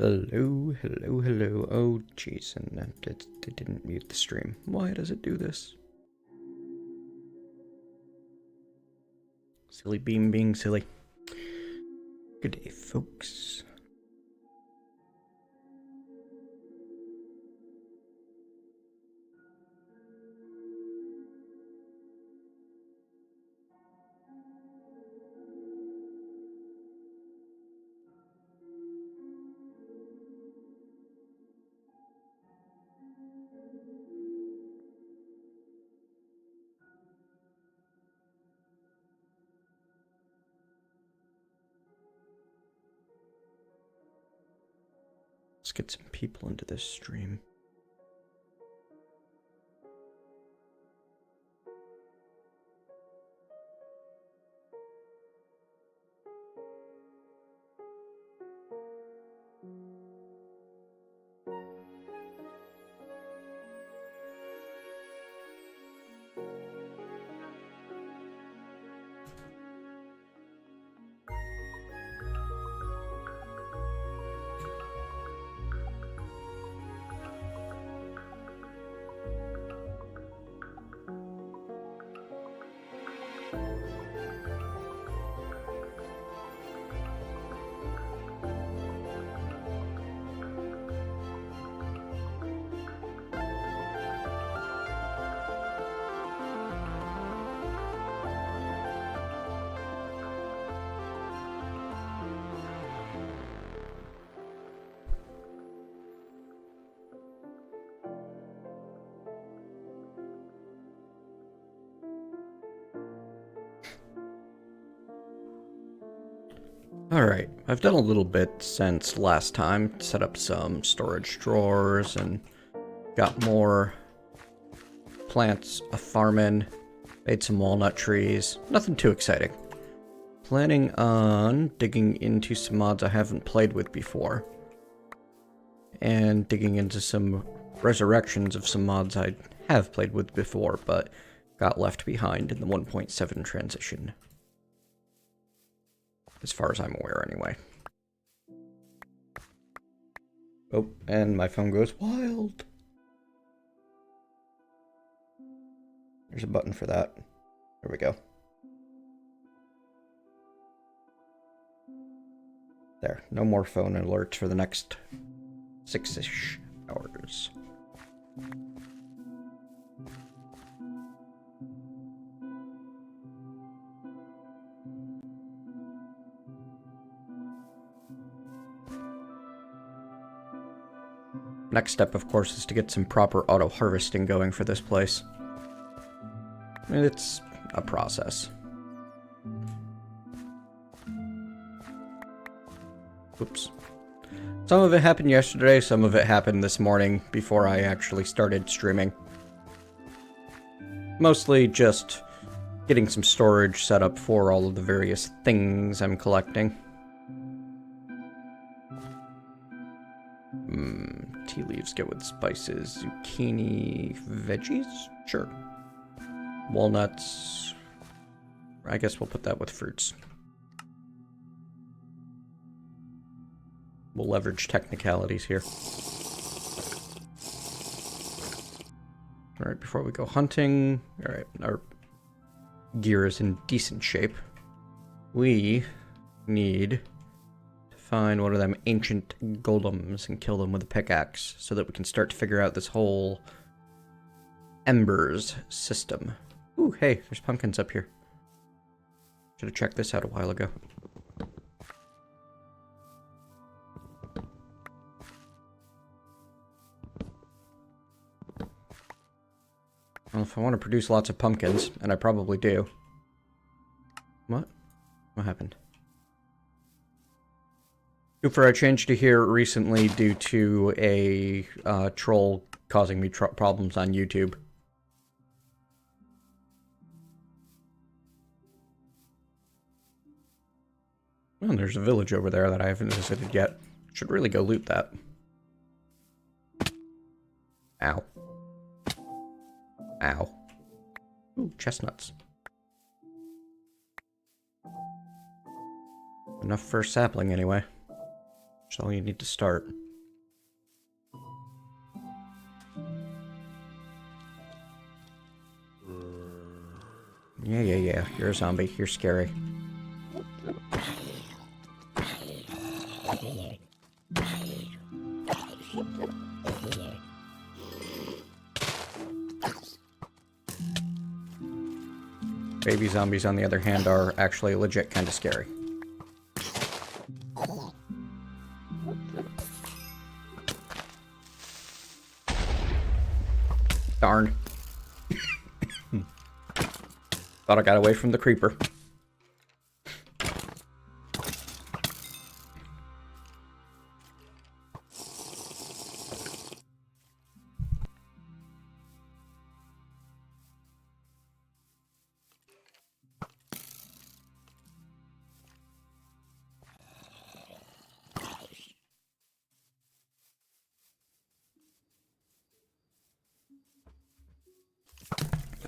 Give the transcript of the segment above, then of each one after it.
Hello, hello, hello. Oh, jeez, and it didn't mute the stream. Why does it do this? Silly beam being silly. Good day, folks. Let's get some people into this stream. Alright, I've done a little bit since last time. Set up some storage drawers and got more plants farming. Made some walnut trees. Nothing too exciting. Planning on digging into some mods I haven't played with before. And digging into some resurrections of some mods I have played with before, but got left behind in the 1.7 transition. As far as I'm aware, anyway. Oh, and my phone goes wild. There's a button for that. There we go. There, no more phone alerts for the next 6-ish hours. Next step, of course, is to get some proper auto-harvesting going for this place. It's a process. Oops. Some of it happened yesterday, some of it happened this morning before I actually started streaming. Mostly just getting some storage set up for all of the various things I'm collecting. Tea leaves go with spices, zucchini, veggies? Sure. Walnuts. I guess we'll put that with fruits. We'll leverage technicalities here. Alright, before we go hunting, alright, our gear is in decent shape. We need to find one of them ancient golems and kill them with a pickaxe so that we can start to figure out this whole embers system. Ooh, hey, there's pumpkins up here. Should have checked this out a while ago. Well, if I want to produce lots of pumpkins, and I probably do. What? What happened? Oofer, I changed to here recently due to a troll causing me problems on YouTube. Well, there's a village over there that I haven't visited yet. Should really go loot that. Ow. Ow. Ooh, chestnuts. Enough for a sapling, anyway. That's all you need to start. Yeah. You're a zombie. You're scary. Baby zombies, on the other hand, are actually legit kind of scary. Darn. Thought I got away from the creeper.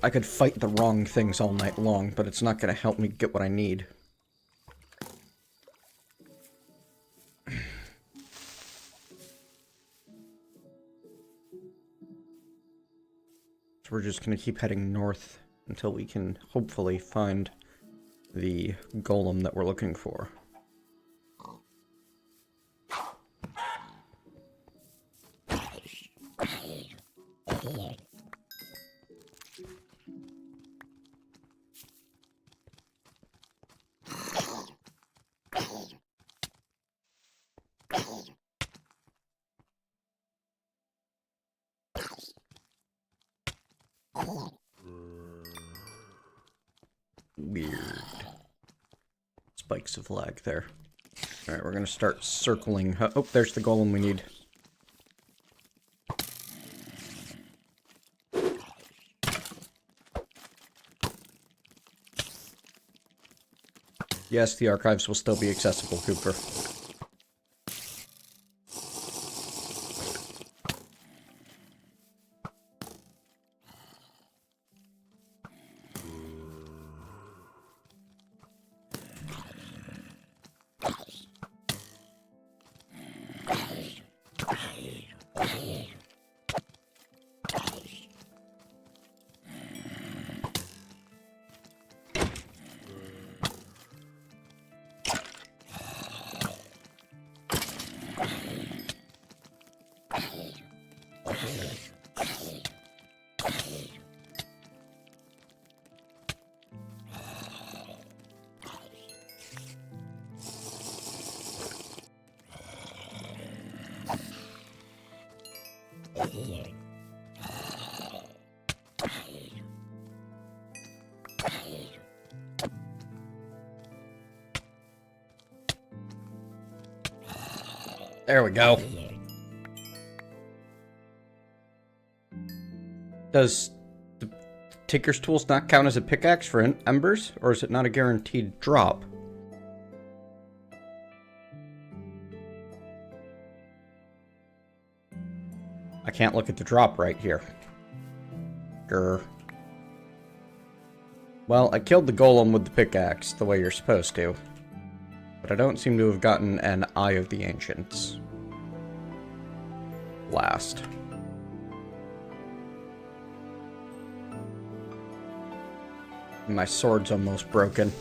I could fight the wrong things all night long, but it's not going to help me get what I need. So we're just going to keep heading north until we can hopefully find the golem that we're looking for. Weird. Spikes of lag there. Alright, we're gonna start circling. Oh, there's the golem we need. Yes, the archives will still be accessible, Cooper. There we go. Does the Tinker's Tools not count as a pickaxe for embers, or is it not a guaranteed drop? I can't look at the drop right here. Grr. Well, I killed the golem with the pickaxe the way you're supposed to. But I don't seem to have gotten an Eye of the Ancients. Last. My sword's almost broken.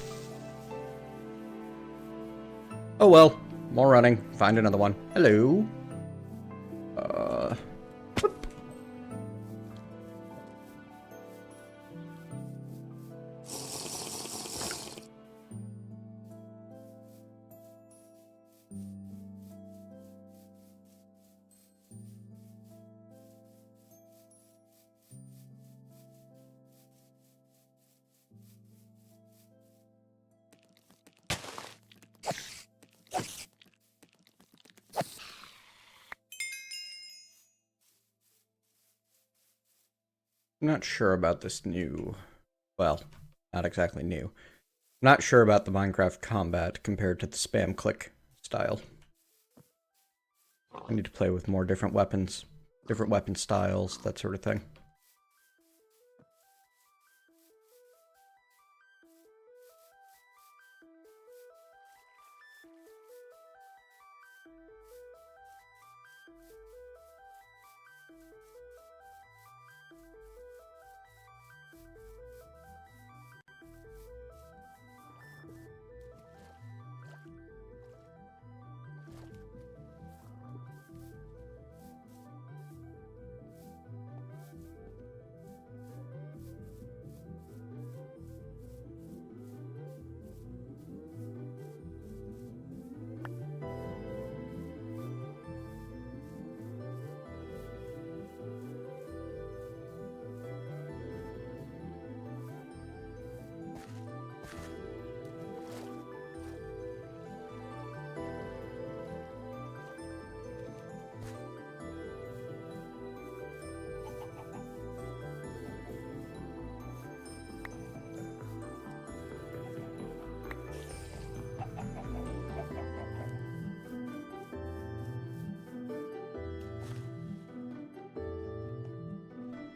Oh well, more running. Find another one. Hello. Whoop. I'm not sure about this new... Well, not exactly new. I'm not sure about the Minecraft combat compared to the spam click style. I need to play with more different weapons, different weapon styles, that sort of thing.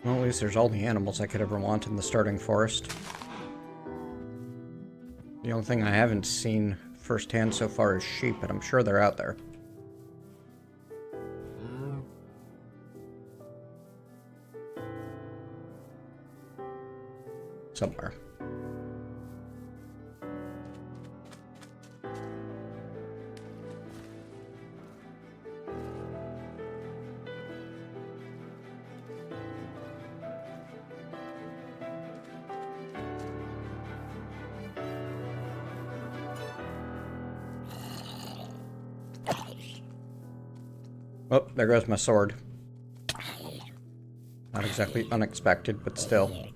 Well, at least there's all the animals I could ever want in the starting forest. The only thing I haven't seen firsthand so far is sheep, but I'm sure they're out there. Somewhere. Oh, there goes my sword. Not exactly unexpected, but still.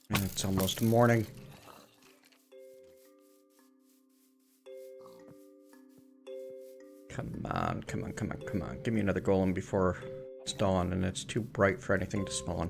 And it's almost morning. Come on, come on, come on, come on. Give me another golem before it's dawn and it's too bright for anything to spawn.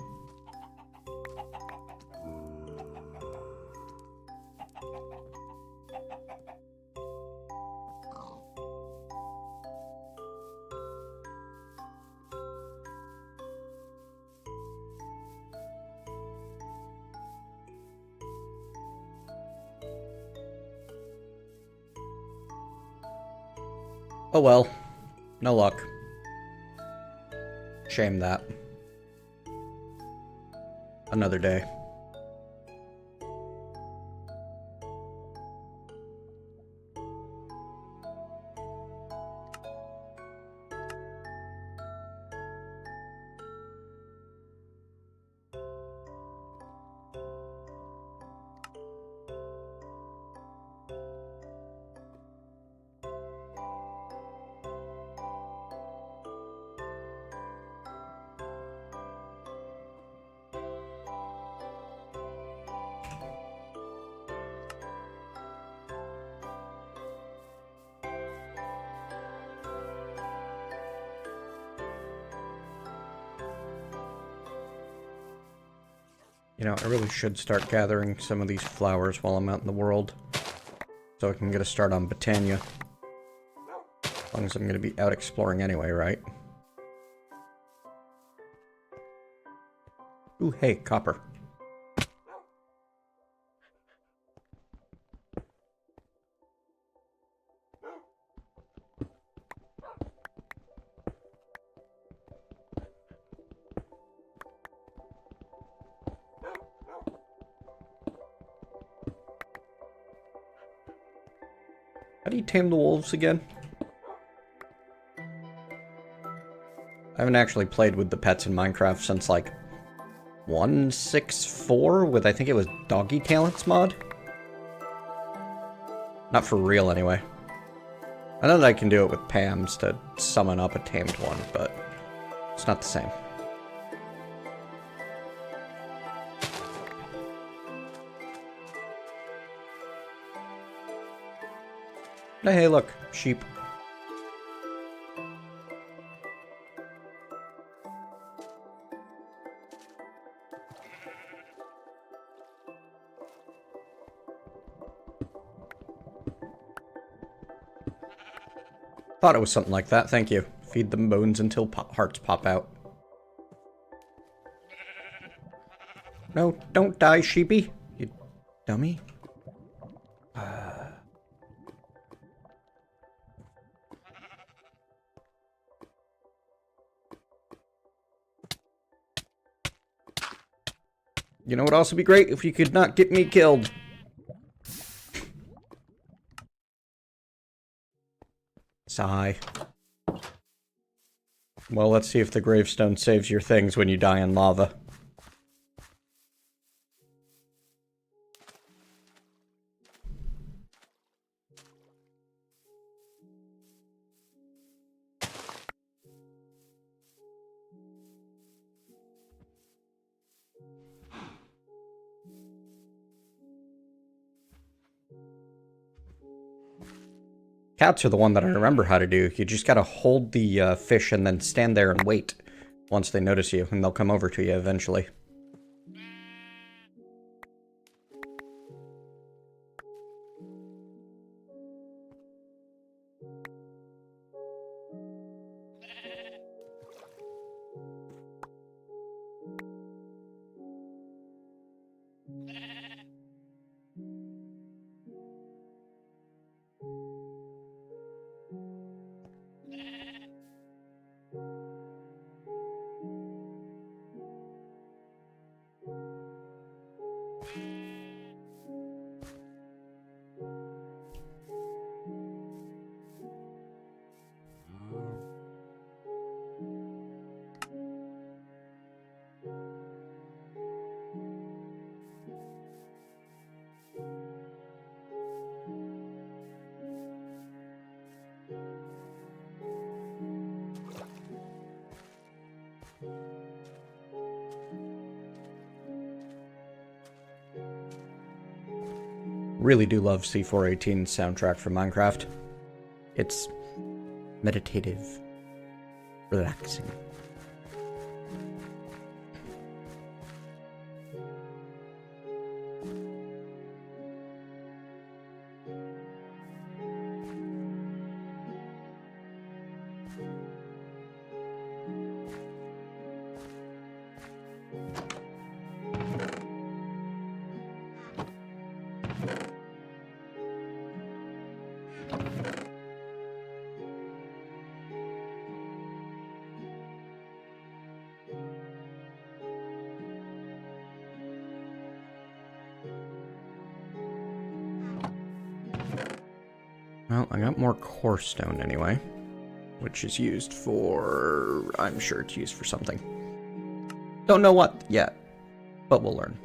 Oh well, no luck. Shame that. Another day. You know, I really should start gathering some of these flowers while I'm out in the world, so I can get a start on Botania. As long as I'm going to be out exploring anyway, right? Ooh, hey, copper. How do you tame the wolves again? I haven't actually played with the pets in Minecraft since like 1.6.4 with, I think it was Doggy Talents mod? Not for real anyway. I know that I can do it with Pams to summon up a tamed one, but it's not the same. Hey, look, sheep. Thought it was something like that, thank you. Feed them bones until hearts pop out. No, don't die, sheepy. You dummy. You know what would also be great? If you could not get me killed. Sigh. Well, let's see if the gravestone saves your things when you die in lava. Cats are the one that I remember how to do. You just gotta hold the fish and then stand there and wait once they notice you, and they'll come over to you eventually. Really do love C418's soundtrack for Minecraft. It's meditative, relaxing. Well, I got more core stone anyway, which is used for... I'm sure it's used for something. Don't know what yet, but we'll learn.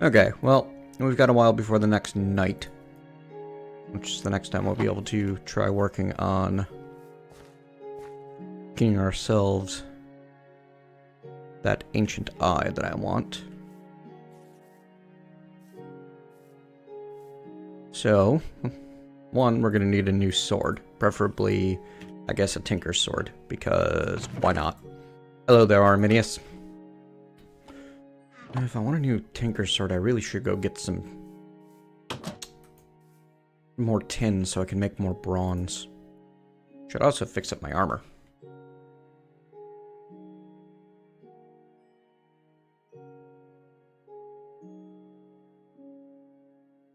Okay, well, we've got a while before the next night, which is the next time we'll be able to try working on getting ourselves that ancient eye that I want. So, one, we're going to need a new sword. Preferably, I guess, a tinker's sword, because why not? Hello there, Arminius. If I want a new tinker's sword, I really should go get some more tin so I can make more bronze. Should also fix up my armor.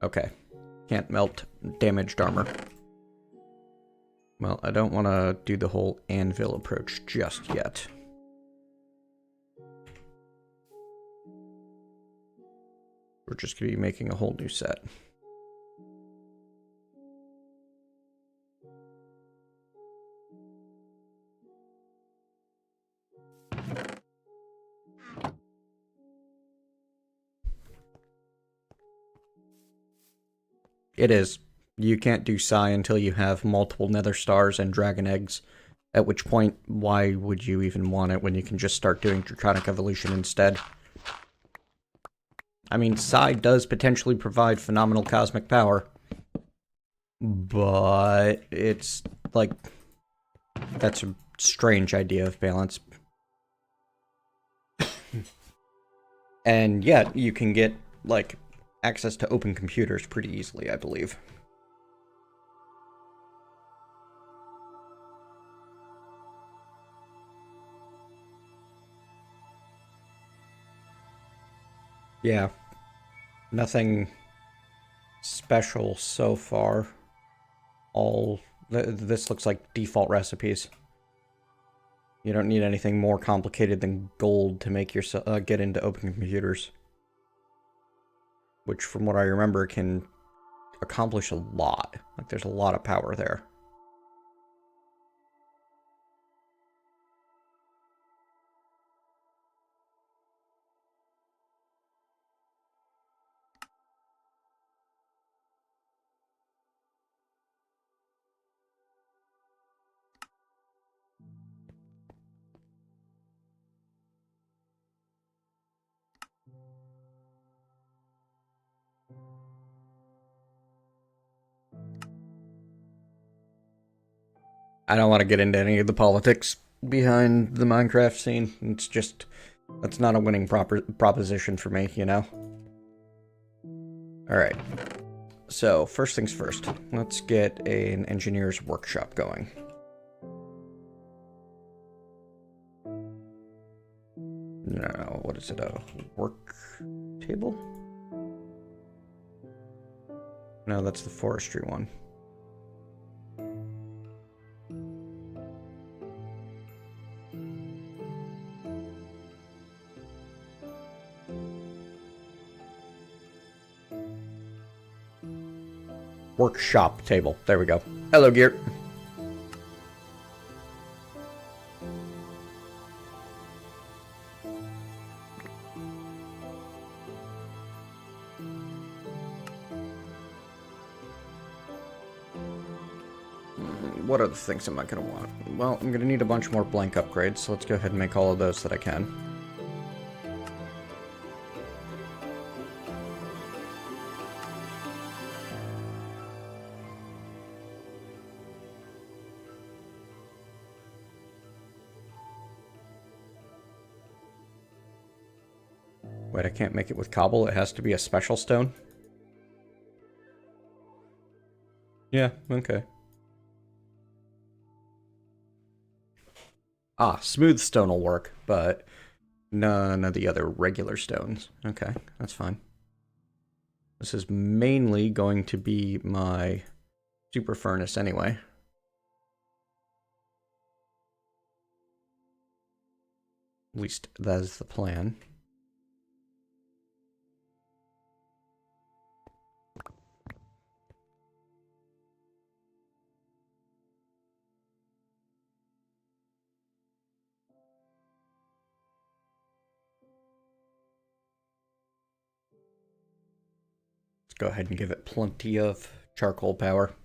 Okay. Can't melt damaged armor. Well, I don't want to do the whole anvil approach just yet. We're just going to be making a whole new set. It is. You can't do Psi until you have multiple nether stars and dragon eggs. At which point, why would you even want it when you can just start doing Draconic Evolution instead? I mean, Psi does potentially provide phenomenal cosmic power. But it's, like, that's a strange idea of balance. And yet, you can get, like, access to open computers pretty easily, I believe. Yeah. Nothing special so far. This looks like default recipes. You don't need anything more complicated than gold to make yourself get into open computers. Which, from what I remember, can accomplish a lot. Like, there's a lot of power there. I don't want to get into any of the politics behind the Minecraft scene. It's just, that's not a winning proposition for me, you know? Alright. So, first things first. Let's get an engineer's workshop going. No, what is it? A work table? No, that's the forestry one. Workshop table. There we go. Hello, Gear. What other things am I going to want? Well, I'm going to need a bunch more blank upgrades, so let's go ahead and make all of those that I can. Wait, I can't make it with cobble? It has to be a special stone? Yeah, okay. Ah, smooth stone will work, but none of the other regular stones. Okay, that's fine. This is mainly going to be my super furnace anyway. At least that is the plan. Go ahead and give it plenty of charcoal power.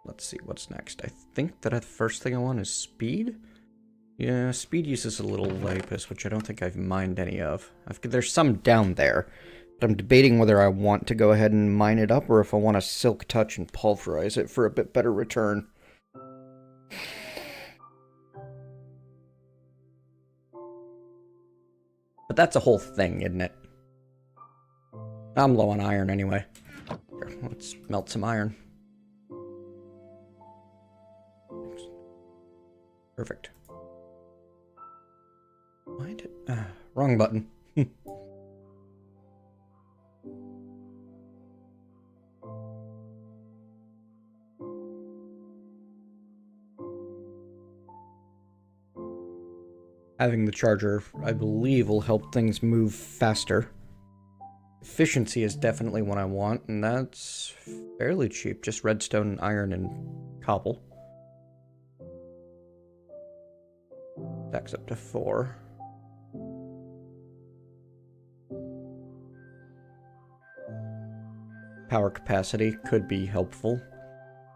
Let's see what's next. I think that the first thing I want is speed. Yeah, speed uses a little lapis, which I don't think I've mined any of. There's some down there, but I'm debating whether I want to go ahead and mine it up or if I want to silk touch and pulverize it for a bit better return. But that's a whole thing, isn't it? I'm low on iron anyway. Here, let's melt some iron. Perfect. Why did... wrong button. Having the charger, I believe, will help things move faster. Efficiency is definitely what I want, and that's fairly cheap. Just redstone, iron, and cobble. Stacks up to 4. Power capacity could be helpful.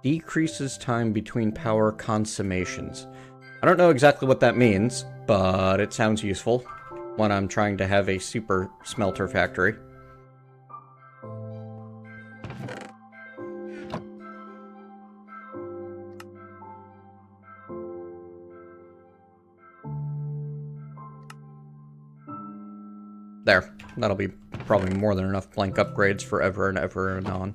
Decreases time between power consummations. I don't know exactly what that means, but it sounds useful when I'm trying to have a super smelter factory. There. That'll be probably more than enough blank upgrades forever and ever and on.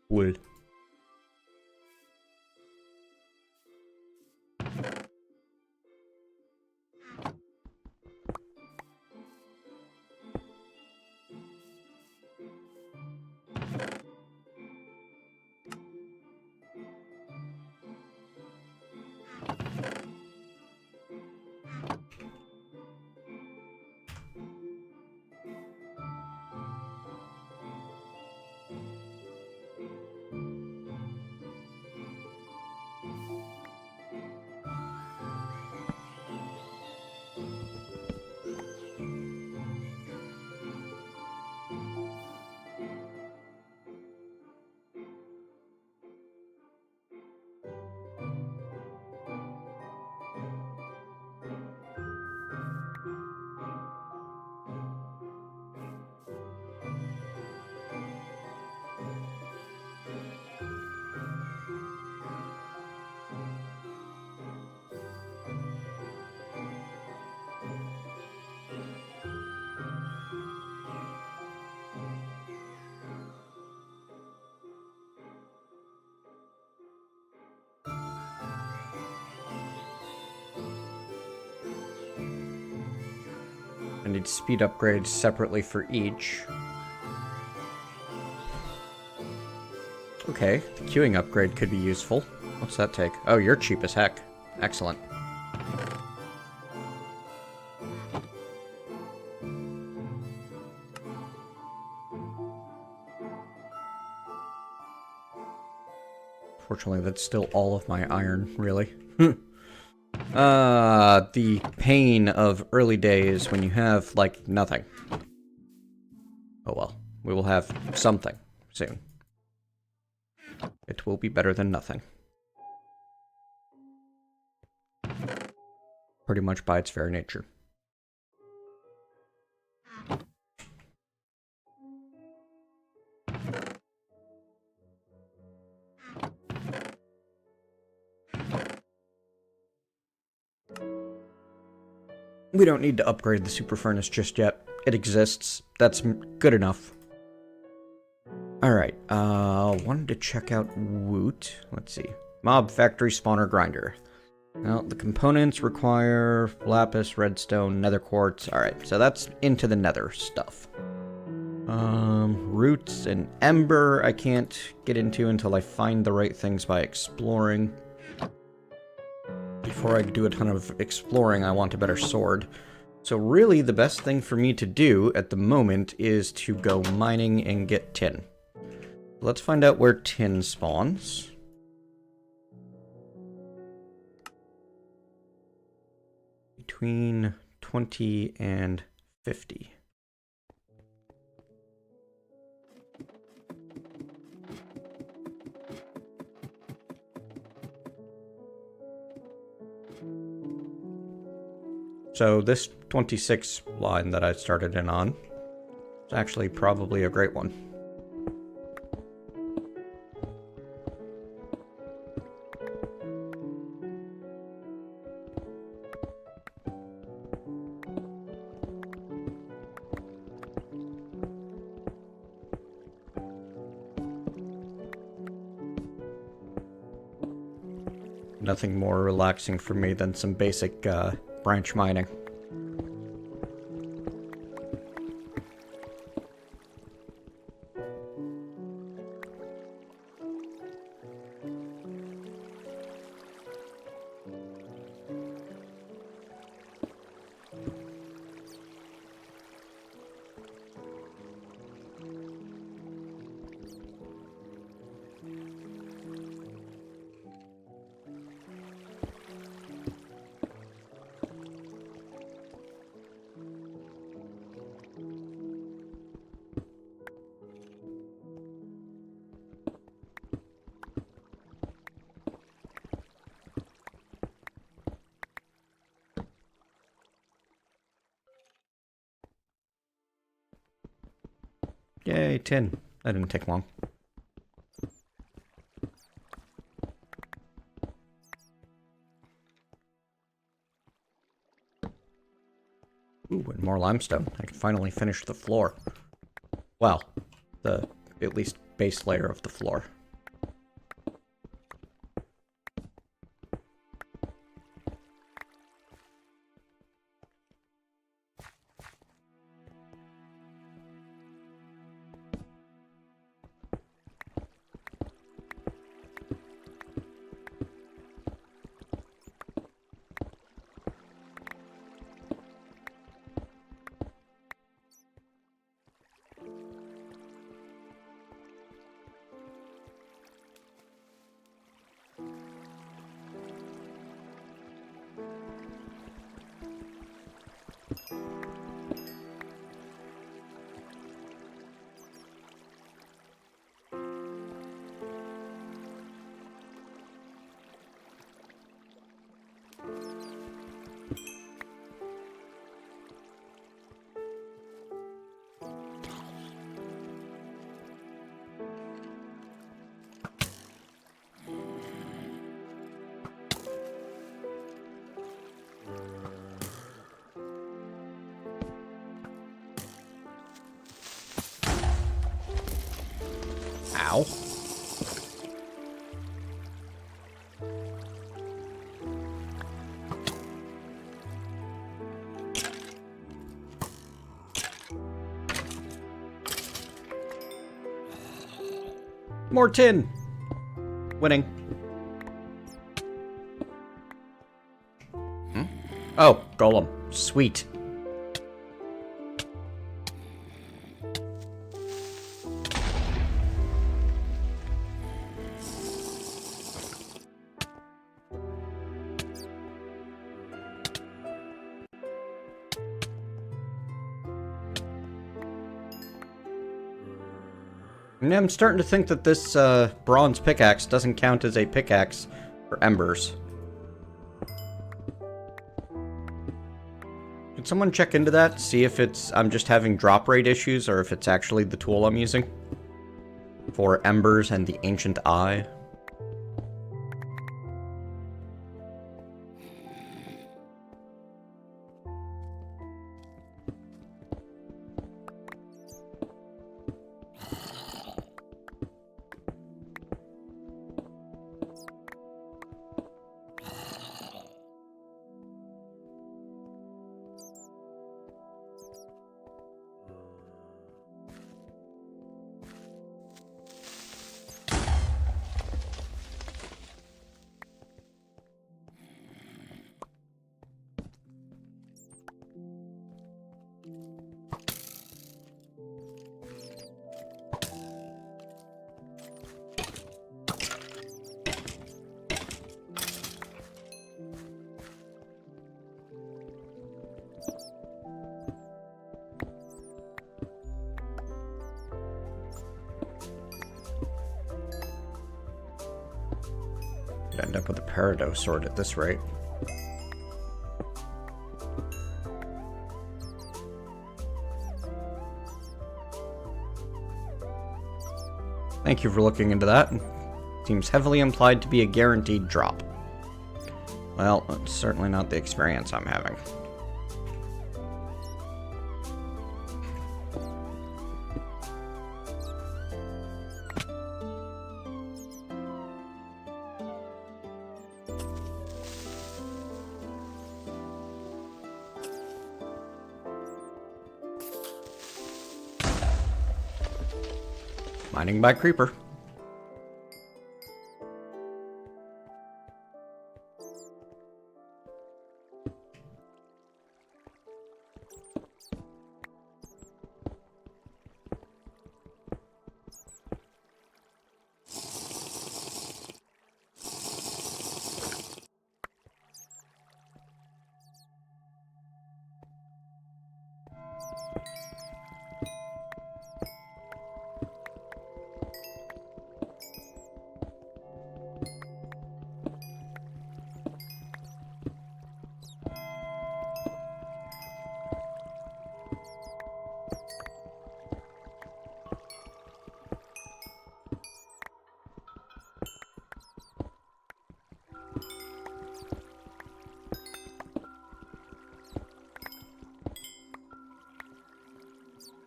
Wood. need speed upgrades separately for each. Okay, the queuing upgrade could be useful. What's that take? Oh, you're cheap as heck. Excellent. Fortunately, that's still all of my iron, really. The pain of early days when you have, like, nothing. Oh well, we will have something soon. It will be better than nothing. Pretty much by its very nature. We don't need to upgrade the super furnace just yet. It exists. That's good enough. Alright, wanted to check out Woot. Let's see. Mob Factory Spawner Grinder. Well, the components require lapis, redstone, nether quartz. Alright, so that's into the nether stuff. Roots and ember I can't get into until I find the right things by exploring. Before I do a ton of exploring, I want a better sword. So really, the best thing for me to do at the moment is to go mining and get tin. Let's find out where tin spawns. Between 20 and 50. So this 26 line that I started in on is actually probably a great one. Nothing more relaxing for me than some basic branch mining. Yay, tin. That didn't take long. Ooh, and more limestone. I can finally finish the floor. Well, the at least base layer of the floor. Ow. More tin! Winning. Hmm? Oh, golem. Sweet. Yeah, I'm starting to think that this bronze pickaxe doesn't count as a pickaxe for embers. Can someone check into that? See if I'm just having drop rate issues or if it's actually the tool I'm using for embers and the ancient eye. Could end up with a peridot sword at this rate. Thank you for looking into that. Seems heavily implied to be a guaranteed drop. Well, it's certainly not the experience I'm having. Mining by creeper.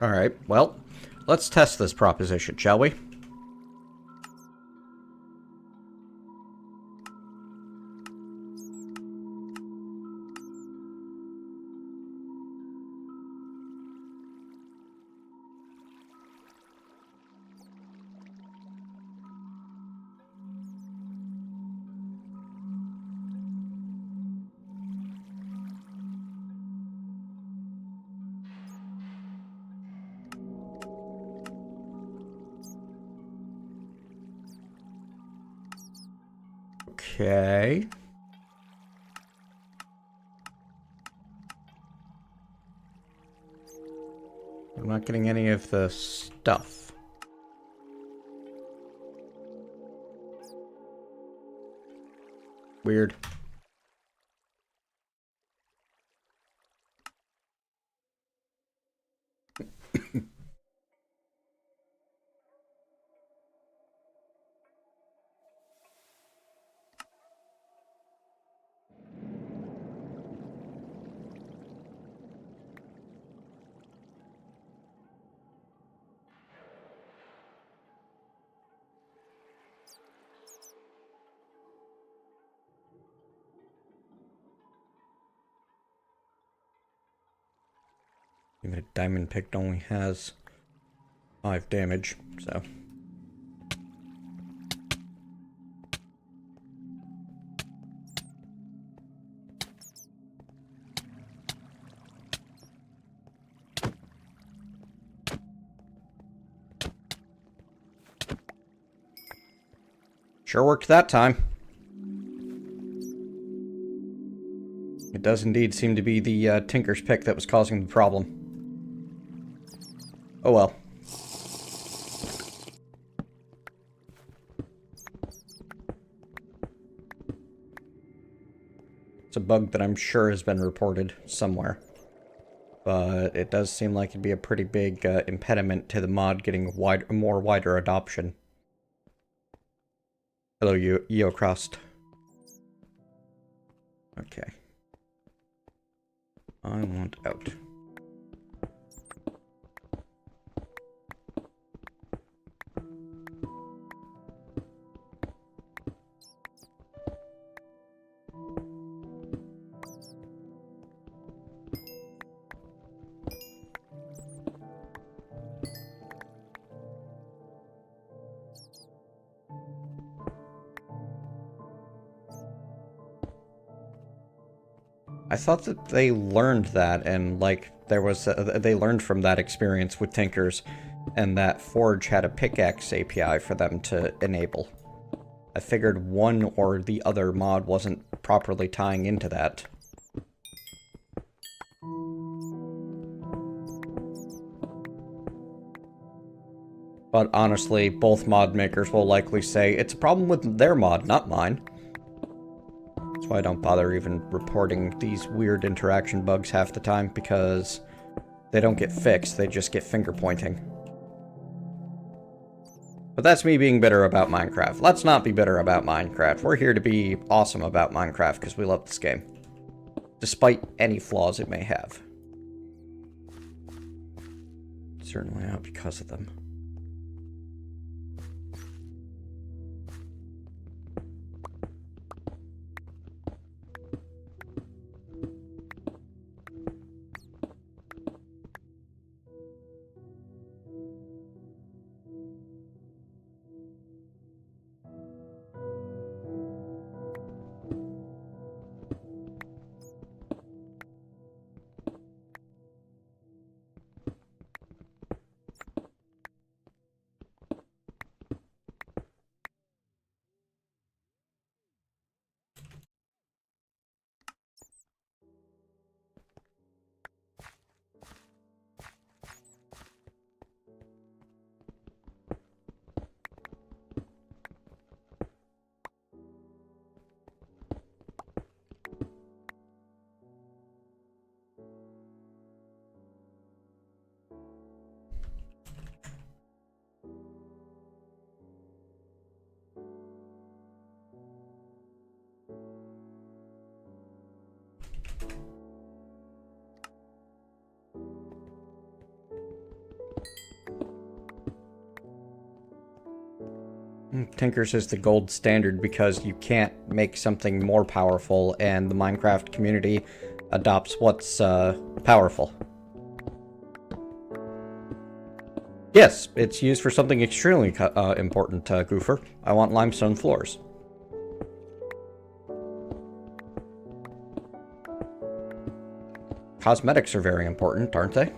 Alright, well, let's test this proposition, shall we? Okay. I'm not getting any of the stuff. Weird. Even a diamond pick only has 5 damage, so. Sure worked that time. It does indeed seem to be the Tinker's pick that was causing the problem. Oh well. It's a bug that I'm sure has been reported somewhere. But it does seem like it'd be a pretty big impediment to the mod getting more wider adoption. Hello, Eocrost. Okay. I want out. I thought that they learned that, and like there was they learned from that experience with Tinkers, and that Forge had a pickaxe API for them to enable. I figured one or the other mod wasn't properly tying into that. But honestly, both mod makers will likely say it's a problem with their mod, not mine. That's why I don't bother even reporting these weird interaction bugs half the time, because they don't get fixed, they just get finger pointing. But that's me being bitter about Minecraft. Let's not be bitter about Minecraft. We're here to be awesome about Minecraft because we love this game, despite any flaws it may have. Certainly not because of them. Tinkers is the gold standard because you can't make something more powerful, and the Minecraft community adopts what's powerful. Yes, it's used for something extremely important, Goofer. I want limestone floors. Cosmetics are very important, aren't they?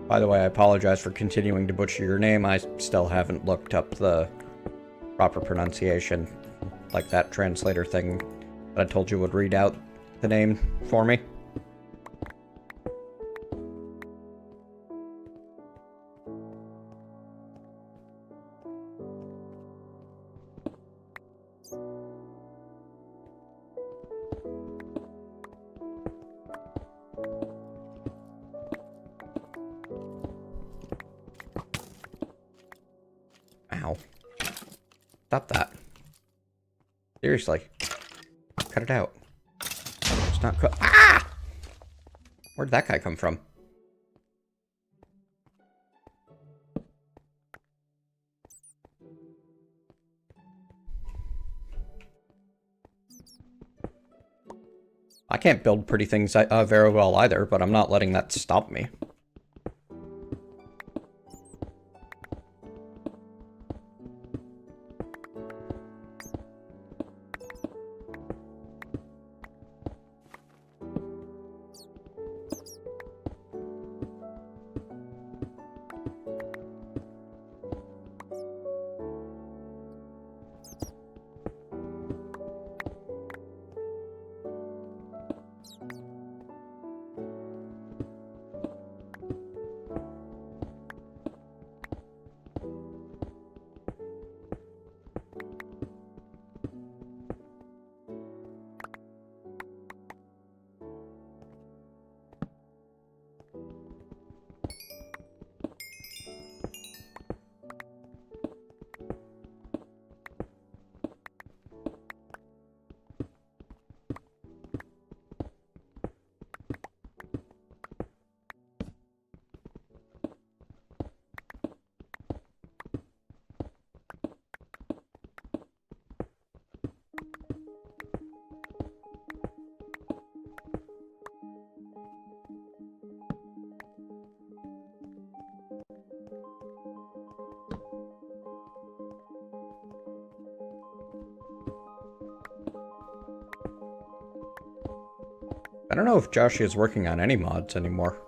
By the way, I apologize for continuing to butcher your name. I still haven't looked up the proper pronunciation, like that translator thing that I told you would read out the name for me. Ow. Stop that. Seriously. Cut it out. It's not cut. Ah! Where'd that guy come from? I can't build pretty things very well either, but I'm not letting that stop me. I don't know if Joshi is working on any mods anymore.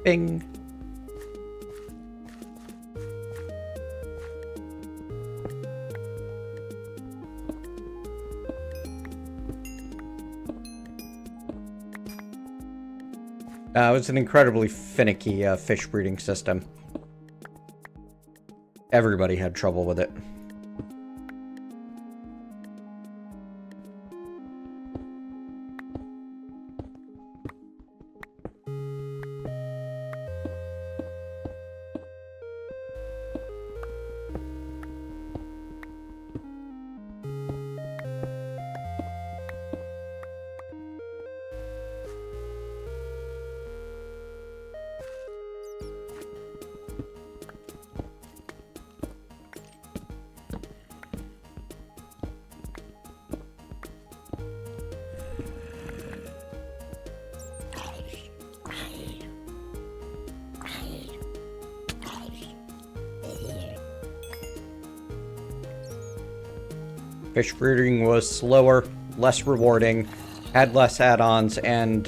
Bing. It was an incredibly finicky fish breeding system. Everybody had trouble with it. Fish breeding was slower, less rewarding, had less add-ons, and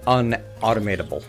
unautomatable.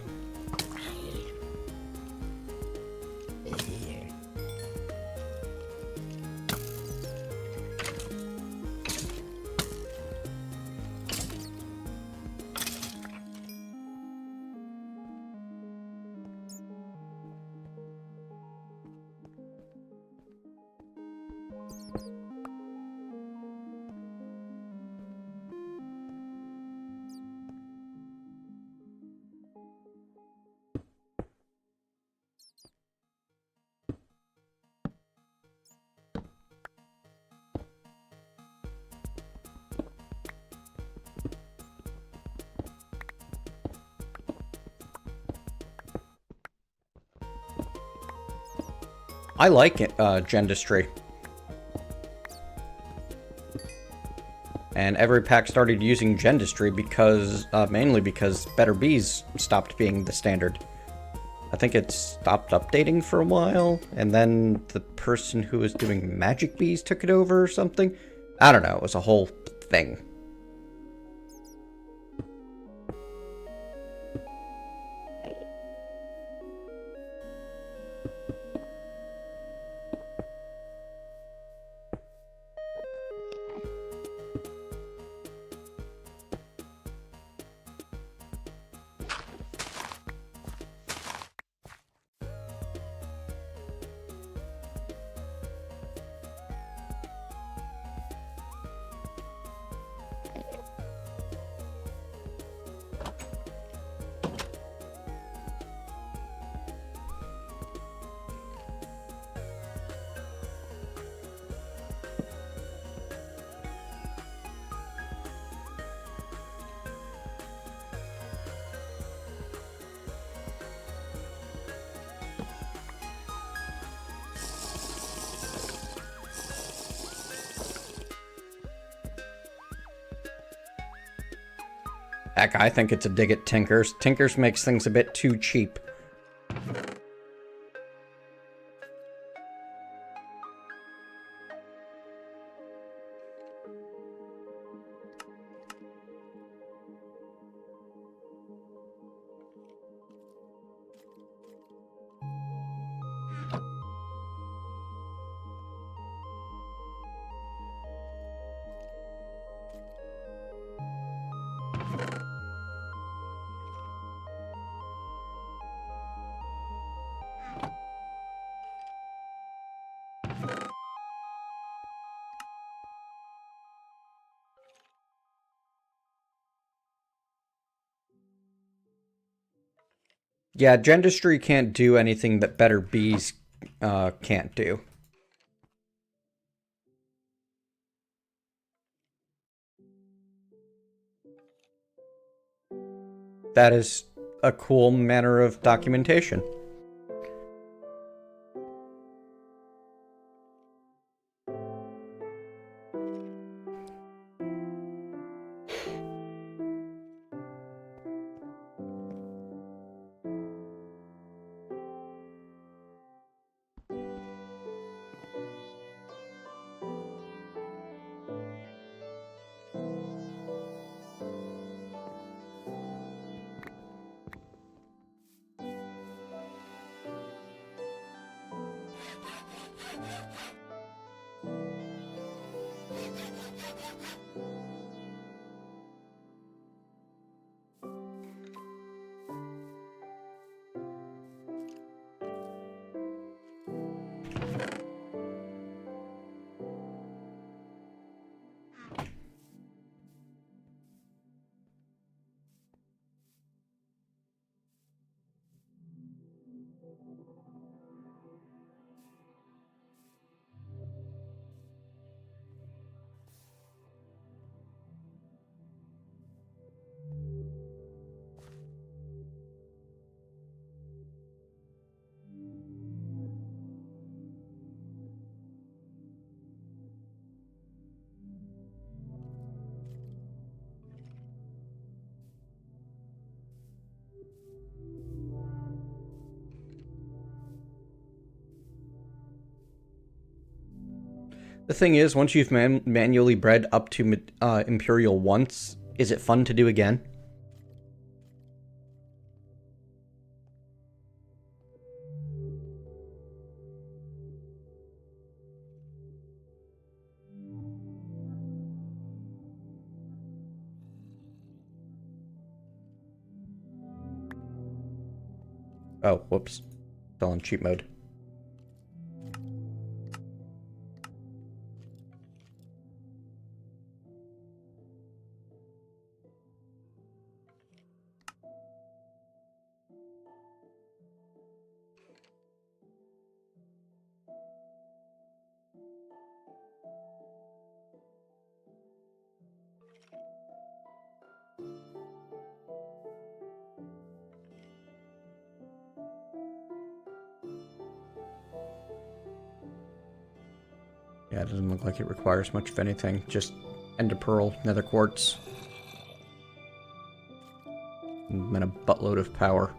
I like it, Gendistry. And every pack started using Gendistry because, mainly because Better Bees stopped being the standard. I think it stopped updating for a while, and then the person who was doing Magic Bees took it over or something. I don't know, it was a whole thing. Heck, I think it's a dig at Tinkers. Tinkers makes things a bit too cheap. Yeah, Gendustry can't do anything that better bees can't do. That is a cool manner of documentation. The thing is, once you've manually bred up to Imperial once, is it fun to do again? Oh, whoops. Still in cheat mode. Yeah, it doesn't look like it requires much of anything. Just ender pearl, nether quartz, and then a buttload of power.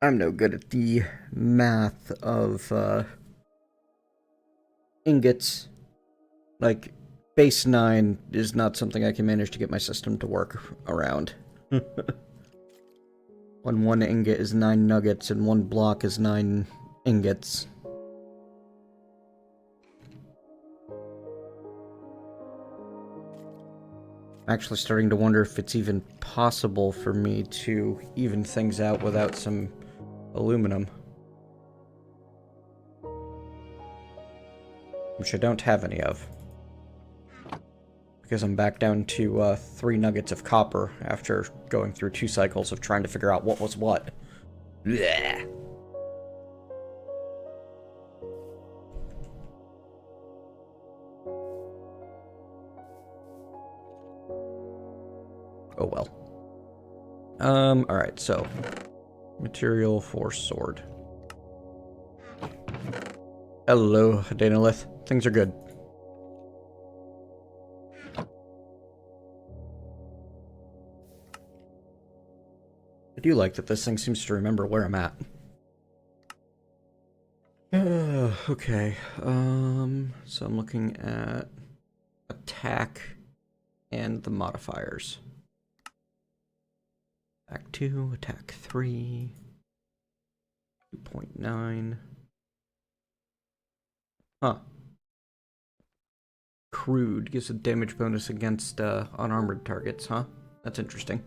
I'm no good at the math of ingots. Like, base 9 is not something I can manage to get my system to work around. When one ingot is 9 nuggets and one block is 9 ingots. I'm actually starting to wonder if it's even possible for me to even things out without some aluminum. Which I don't have any of. Because I'm back down to 3 nuggets of copper after going through 2 cycles of trying to figure out what was what. Blech. Oh well. Alright, so material for sword. Hello, Danalith. Things are good. I do like that this thing seems to remember where I'm at. Okay, so I'm looking at attack and the modifiers. Attack 2, attack 3, 2.9. Huh. Crude gives a damage bonus against unarmored targets, huh? That's interesting.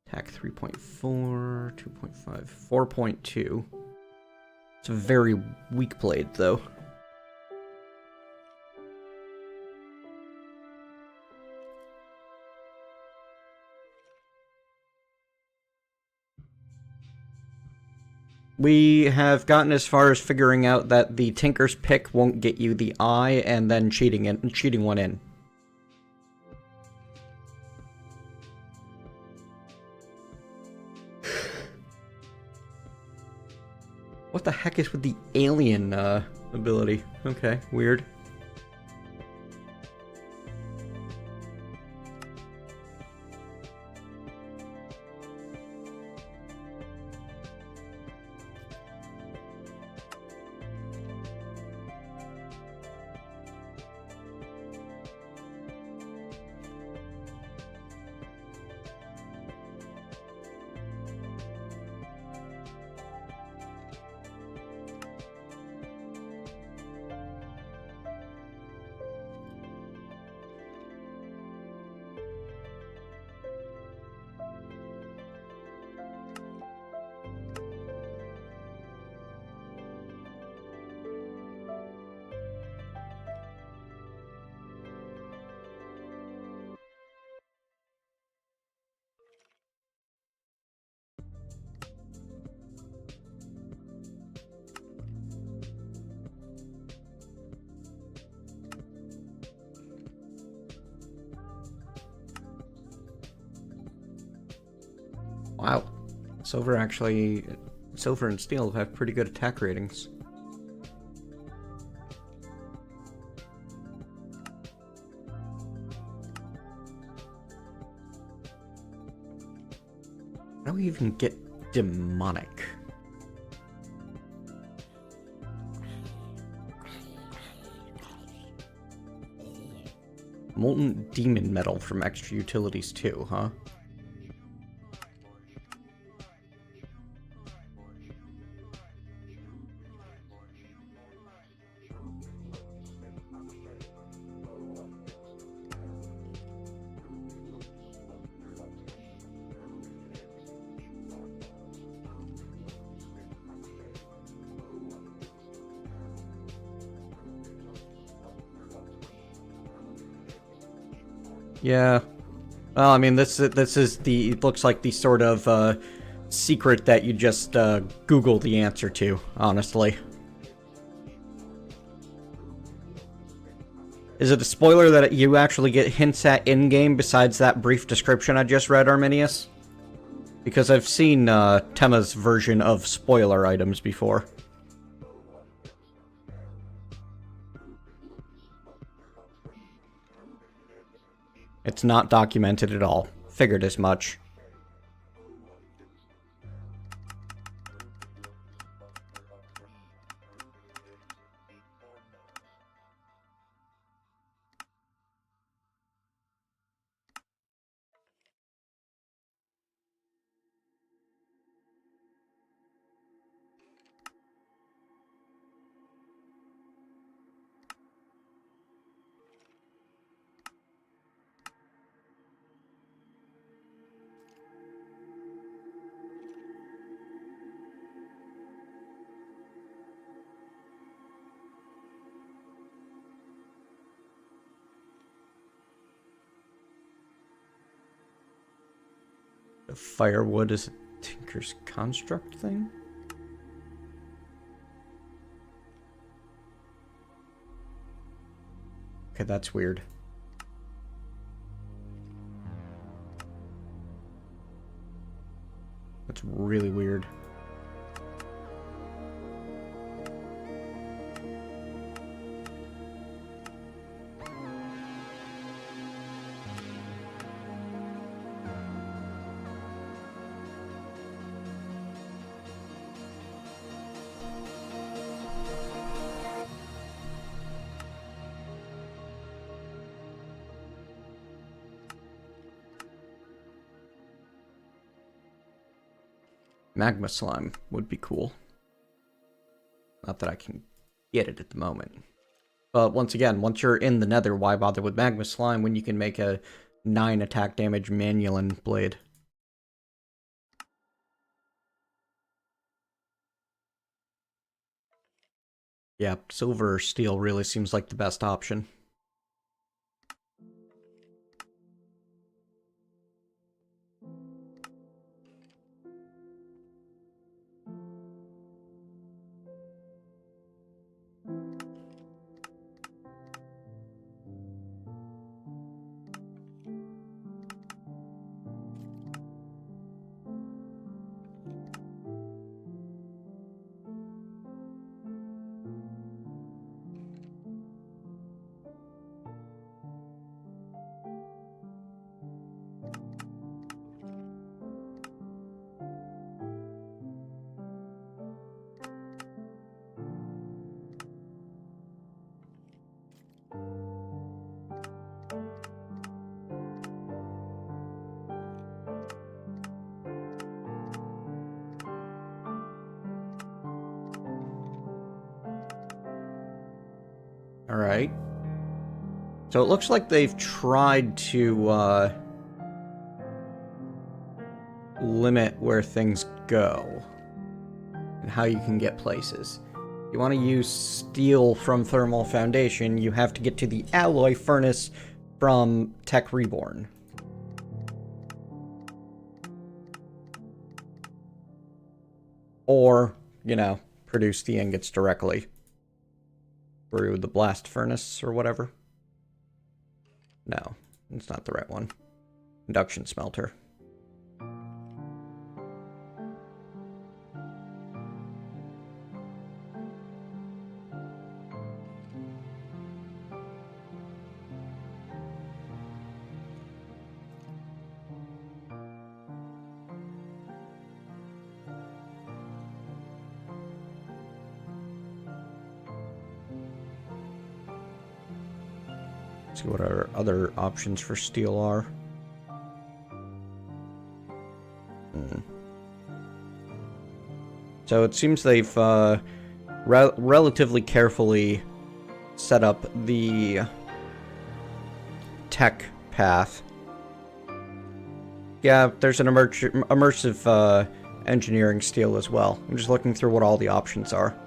Attack 3.4, 2.5, 4.2. It's a very weak blade, though. We have gotten as far as figuring out that the Tinker's Pick won't get you the eye, and then cheating one in. What the heck is with the alien ability? Okay, weird. Wow. Silver and steel have pretty good attack ratings. How do we even get demonic? Molten demon metal from extra utilities too, huh? Yeah. Well, I mean, this is the, it looks like the sort of secret that you just Google the answer to, honestly. Is it a spoiler that you actually get hints at in-game besides that brief description I just read, Arminius? Because I've seen Tema's version of spoiler items before. It's not documented at all. Figured as much. The firewood is a Tinker's Construct thing? Okay, that's weird. That's really weird. Magma slime would be cool. Not that I can get it at the moment. But once again, once you're in the nether, why bother with magma slime when you can make a 9 attack damage Manulin blade? Yeah, silver or steel really seems like the best option. Alright. So it looks like they've tried to, limit where things go. And how you can get places. If you want to use steel from Thermal Foundation, you have to get to the alloy furnace from Tech Reborn. Or, you know, produce the ingots directly through the blast furnace or whatever. No, it's not the right one. Induction smelter. See what our other options for steel are. So it seems they've relatively carefully set up the tech path. Yeah, there's an immersive engineering steel as well. I'm just looking through what all the options are.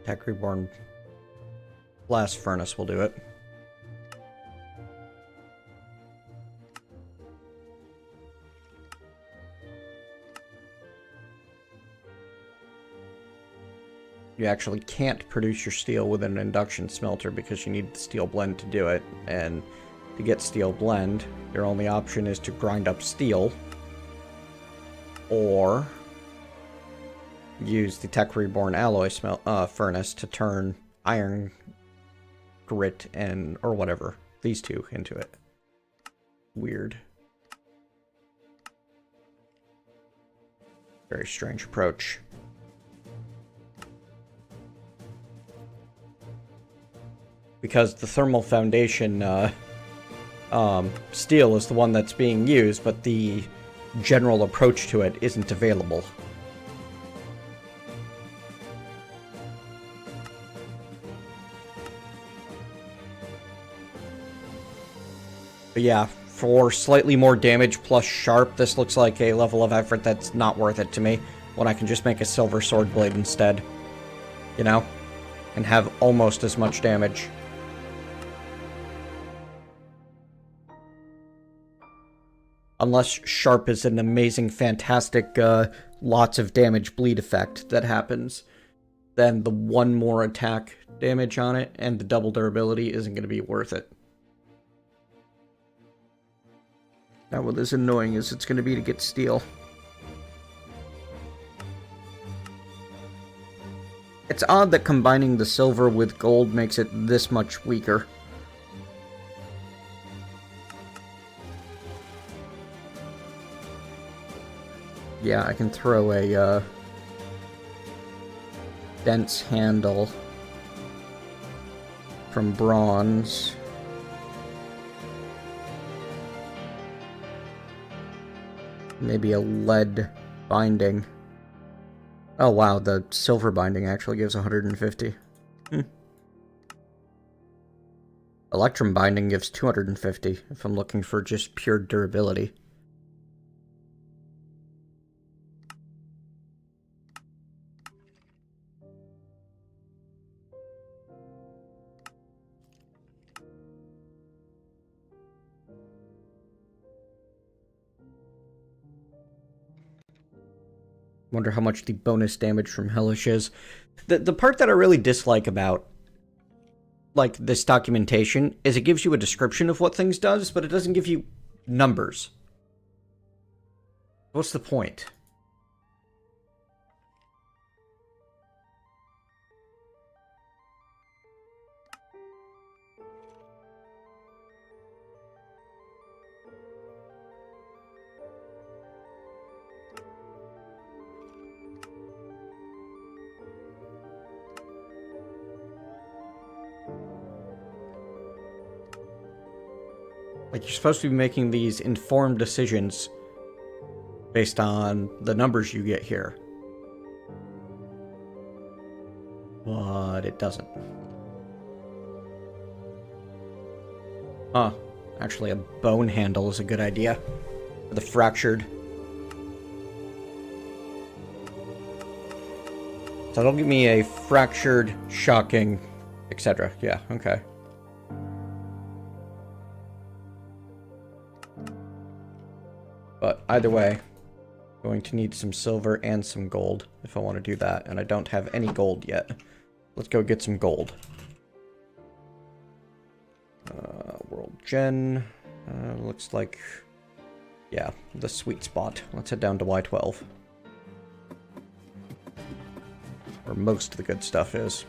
Tech Reborn blast furnace will do it. You actually can't produce your steel with an induction smelter because you need the steel blend to do it, and to get steel blend, your only option is to grind up steel, or use the Tech Reborn alloy furnace to turn iron, grit, and or whatever, these two into it. Weird. Very strange approach. Because the thermal foundation steel is the one that's being used, but the general approach to it isn't available. But yeah, for slightly more damage plus sharp, this looks like a level of effort that's not worth it to me, when I can just make a silver sword blade instead. You know? And have almost as much damage. Unless sharp is an amazing, fantastic, lots of damage bleed effect that happens, then the one more attack damage on it and the double durability isn't going to be worth it. Now what is annoying is it's going to be to get steel. It's odd that combining the silver with gold makes it this much weaker. Yeah, I can throw a dense handle from bronze. Maybe a lead binding. Oh wow, the silver binding actually gives 150. Electrum binding gives 250 if I'm looking for just pure durability. Wonder how much the bonus damage from Hellish is. The part that I really dislike about, like, this documentation is it gives you a description of what things does, but it doesn't give you numbers. What's the point? Like, you're supposed to be making these informed decisions based on the numbers you get here. But it doesn't. Huh. Actually, a bone handle is a good idea. For the fractured. So it'll give me a fractured, shocking, etc. Yeah, okay. But either way, going to need some silver and some gold if I want to do that, and I don't have any gold yet. Let's go get some gold. World Gen, looks like, yeah, the sweet spot. Let's head down to Y12. Where most of the good stuff is.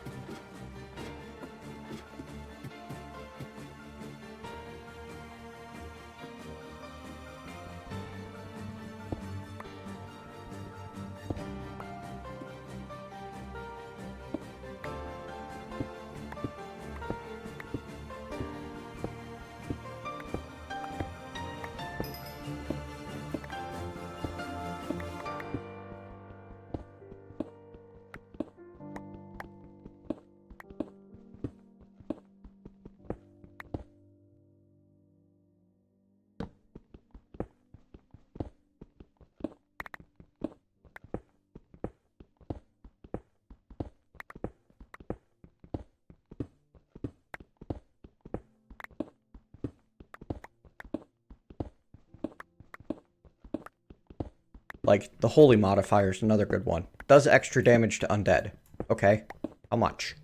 Like, the Holy modifier is another good one. Does extra damage to undead. Okay. How much?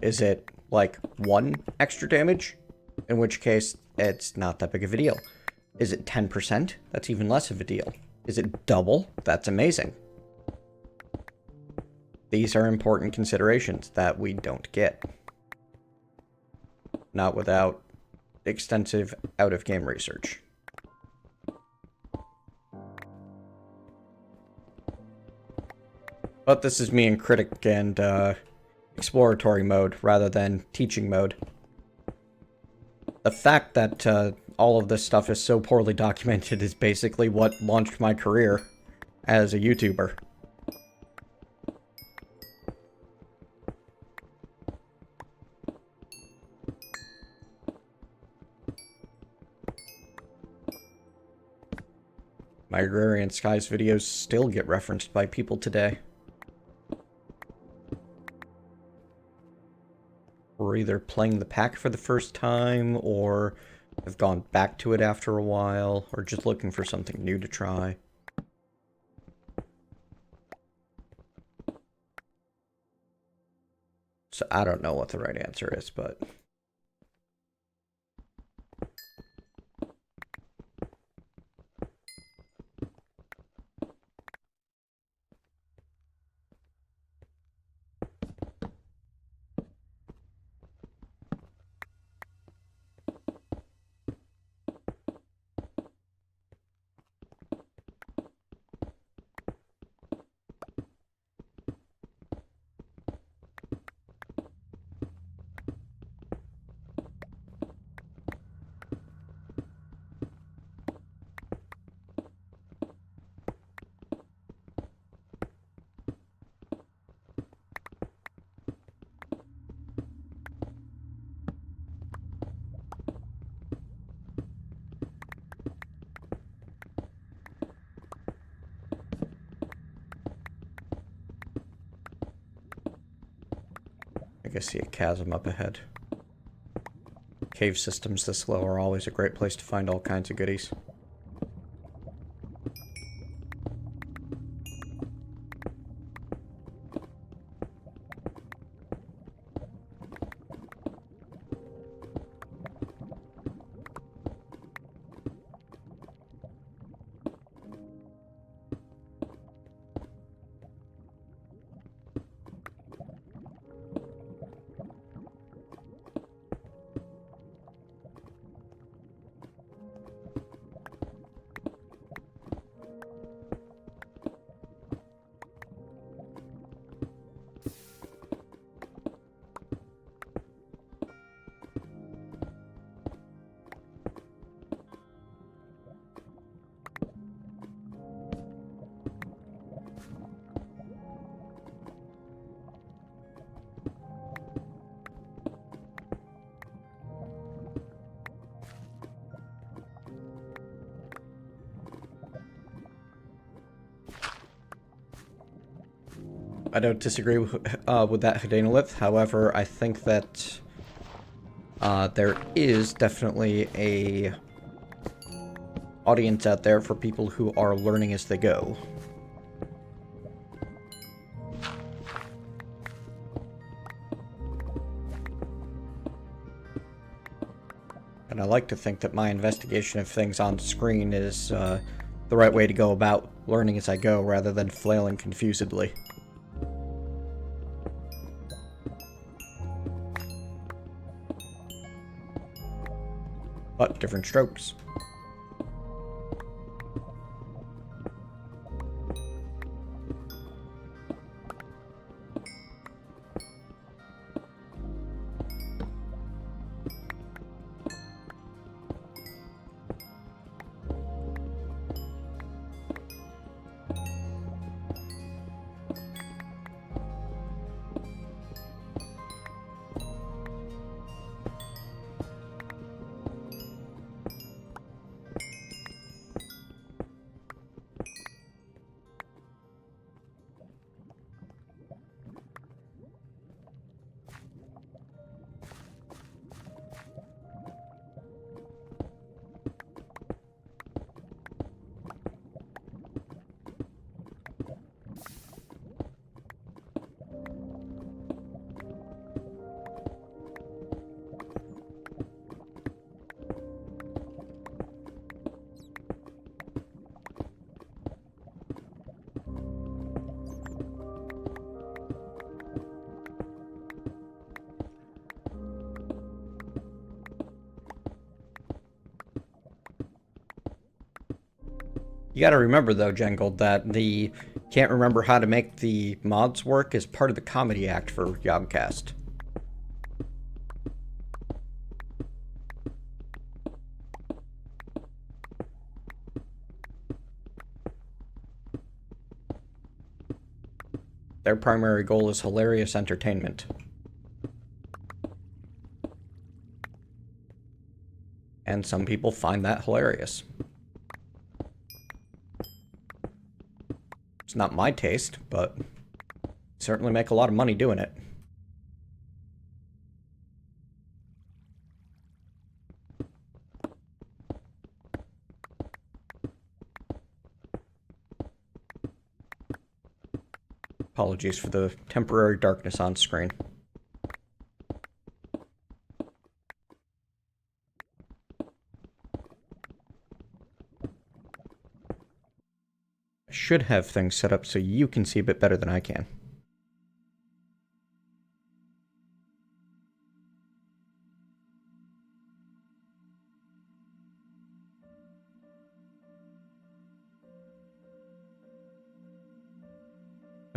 Is it, like, 1 extra damage? In which case, it's not that big of a deal. Is it 10%? That's even less of a deal. Is it double? That's amazing. These are important considerations that we don't get. Not without extensive out-of-game research. But this is me in critic and exploratory mode rather than teaching mode. The fact that all of this stuff is so poorly documented is basically what launched my career as a YouTuber. My Agrarian Skies videos still get referenced by people today. We're either playing the pack for the first time, or have gone back to it after a while, or just looking for something new to try. So I don't know what the right answer is, but... I see a chasm up ahead. Cave systems this low are always a great place to find all kinds of goodies. I don't disagree with that Hadanolith. However, I think that there is definitely a audience out there for people who are learning as they go. And I like to think that my investigation of things on screen is the right way to go about learning as I go, rather than flailing confusedly. But different strokes. You gotta remember, though, Jengold, that the can't remember how to make the mods work is part of the comedy act for Yogcast. Their primary goal is hilarious entertainment. And some people find that hilarious. It's not my taste, but certainly make a lot of money doing it. Apologies for the temporary darkness on screen. I should have things set up so you can see a bit better than I can.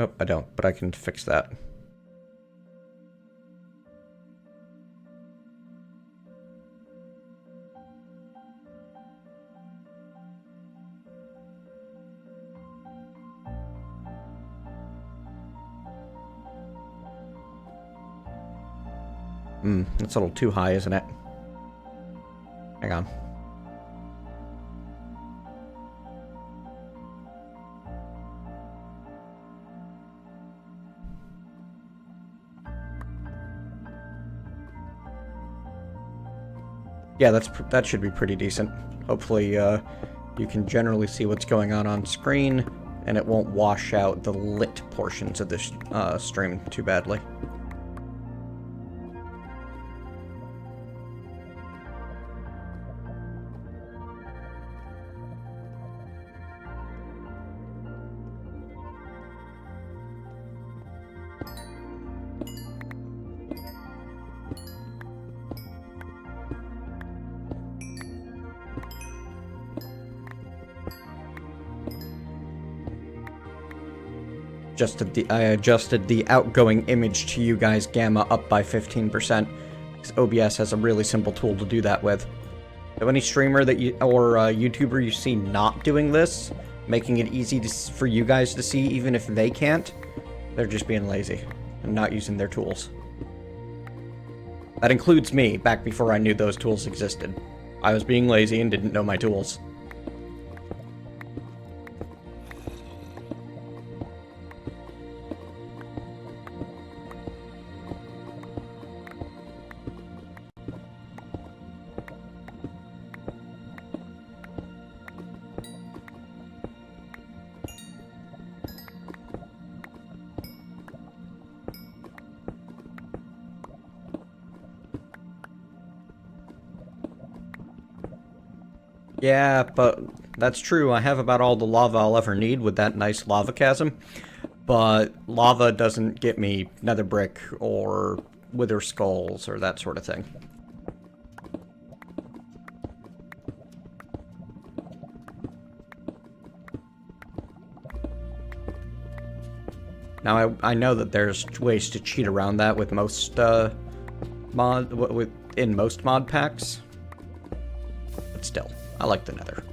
Oh, I don't, but I can fix that. That's a little too high, isn't it? Hang on. Yeah, that should be pretty decent. Hopefully, you can generally see what's going on screen, and it won't wash out the lit portions of this stream too badly. I adjusted the outgoing image to you guys gamma up by 15%. Because OBS has a really simple tool to do that with. So any streamer that or YouTuber you see not doing this, making it easy for you guys to see even if they can't, they're just being lazy and not using their tools. That includes me, back before I knew those tools existed. I was being lazy and didn't know my tools. Yeah, but that's true. I have about all the lava I'll ever need with that nice lava chasm. But lava doesn't get me nether brick or wither skulls or that sort of thing. Now, I know that there's ways to cheat around that with most in most mod packs. But still, I like the nether.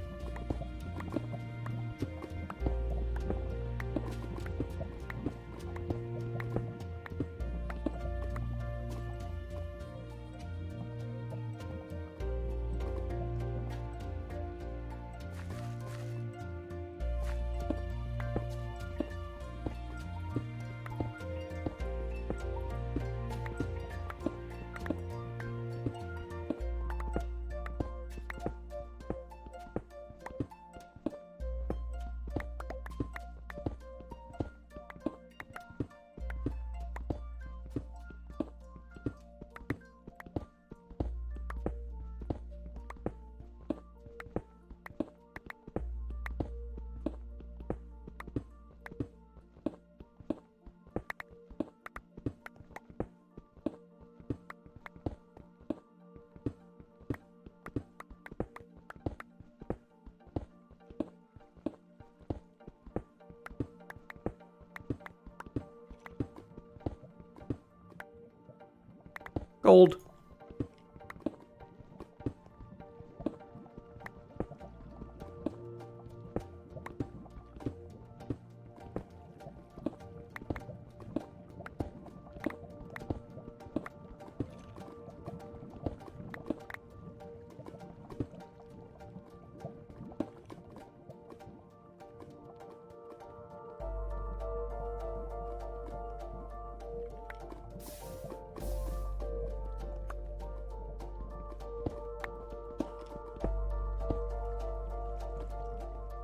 Gold.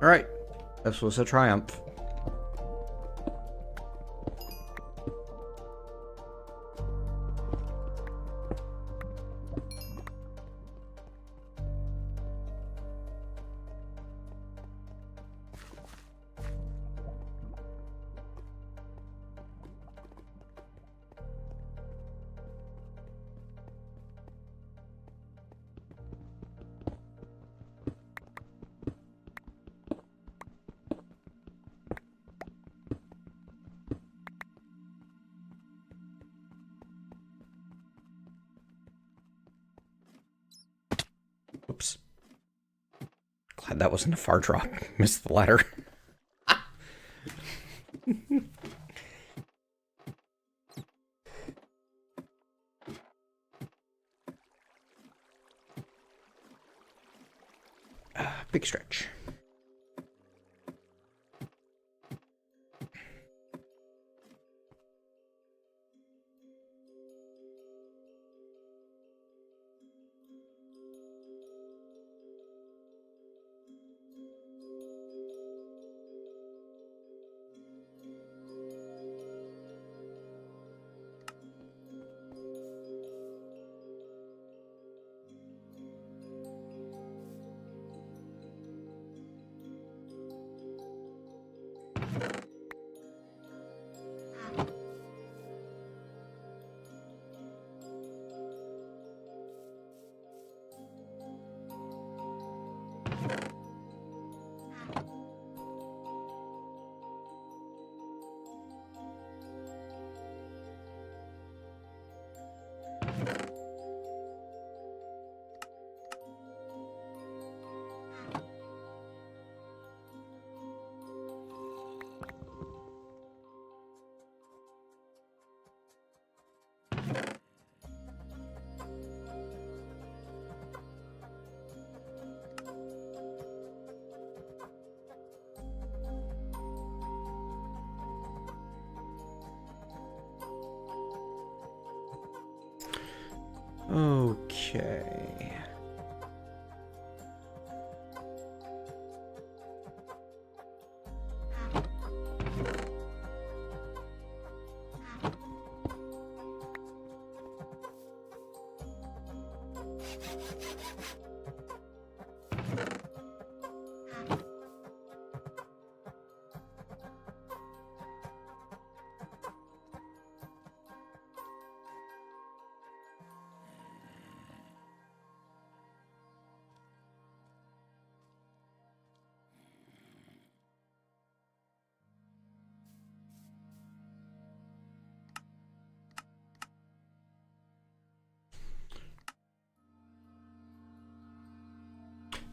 Alright, this was a triumph. Oops. Glad that wasn't a far drop. Missed the ladder. Big stretch. Okay.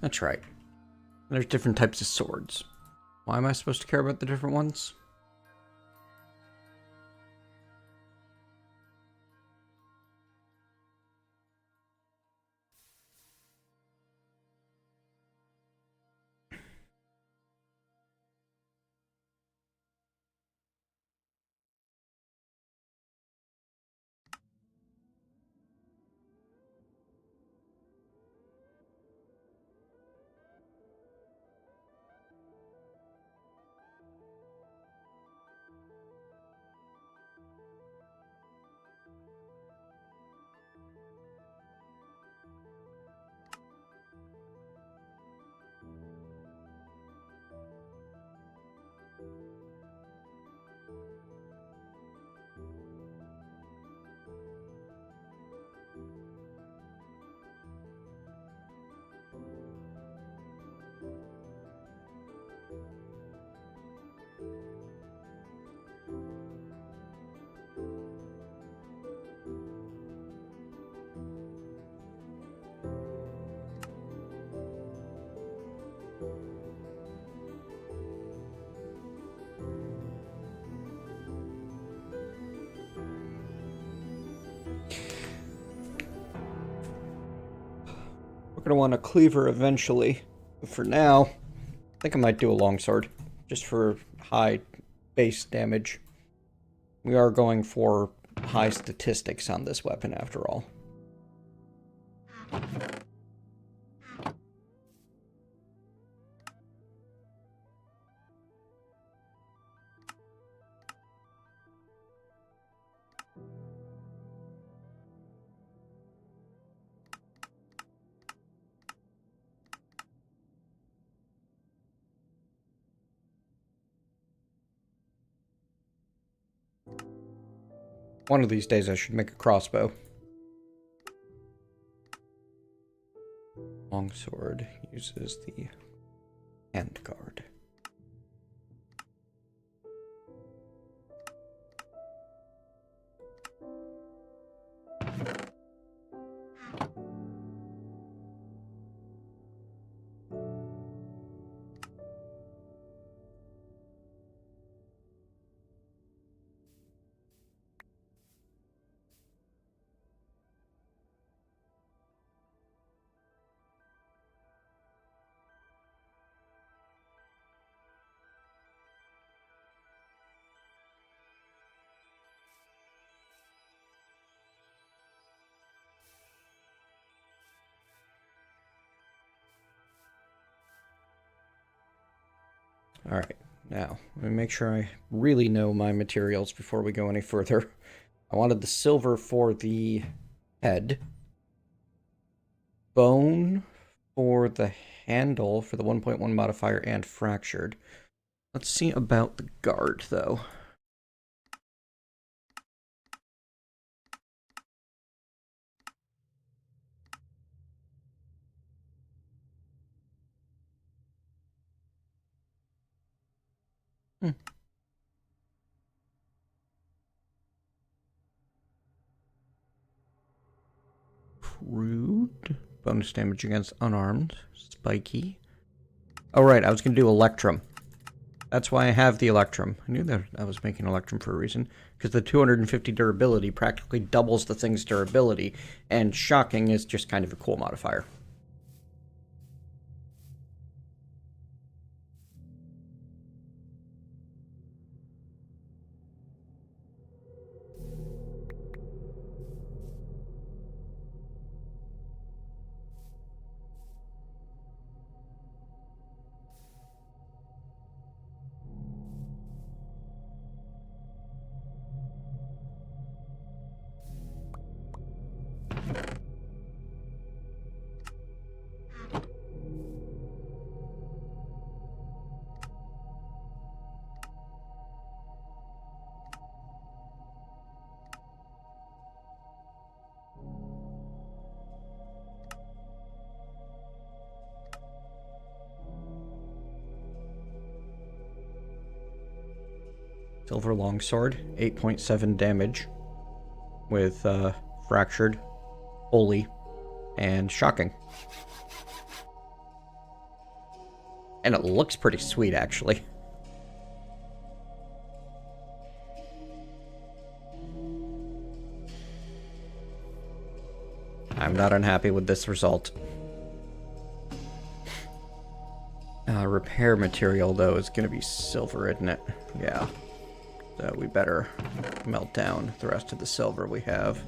That's right. There's different types of swords. Why am I supposed to care about the different ones? going to want a cleaver eventually. But for now, I think I might do a longsword. Just for high base damage. We are going for high statistics on this weapon after all. One of these days I should make a crossbow. Longsword uses the handguard. Alright, now, let me make sure I really know my materials before we go any further. I wanted the silver for the head. Bone for the handle for the 1.1 modifier and fractured. Let's see about the guard, though. Crude. Bonus damage against unarmed. Spiky. Oh, right, I was going to do Electrum. That's why I have the Electrum. I knew that I was making Electrum for a reason. Because the 250 durability practically doubles the thing's durability. And shocking is just kind of a cool modifier. Silver Longsword, 8.7 damage. With Fractured, Holy, and Shocking. And it looks pretty sweet, actually. I'm not unhappy with this result. Repair material, though, is going to be silver, isn't it? Yeah. So we better melt down the rest of the silver we have.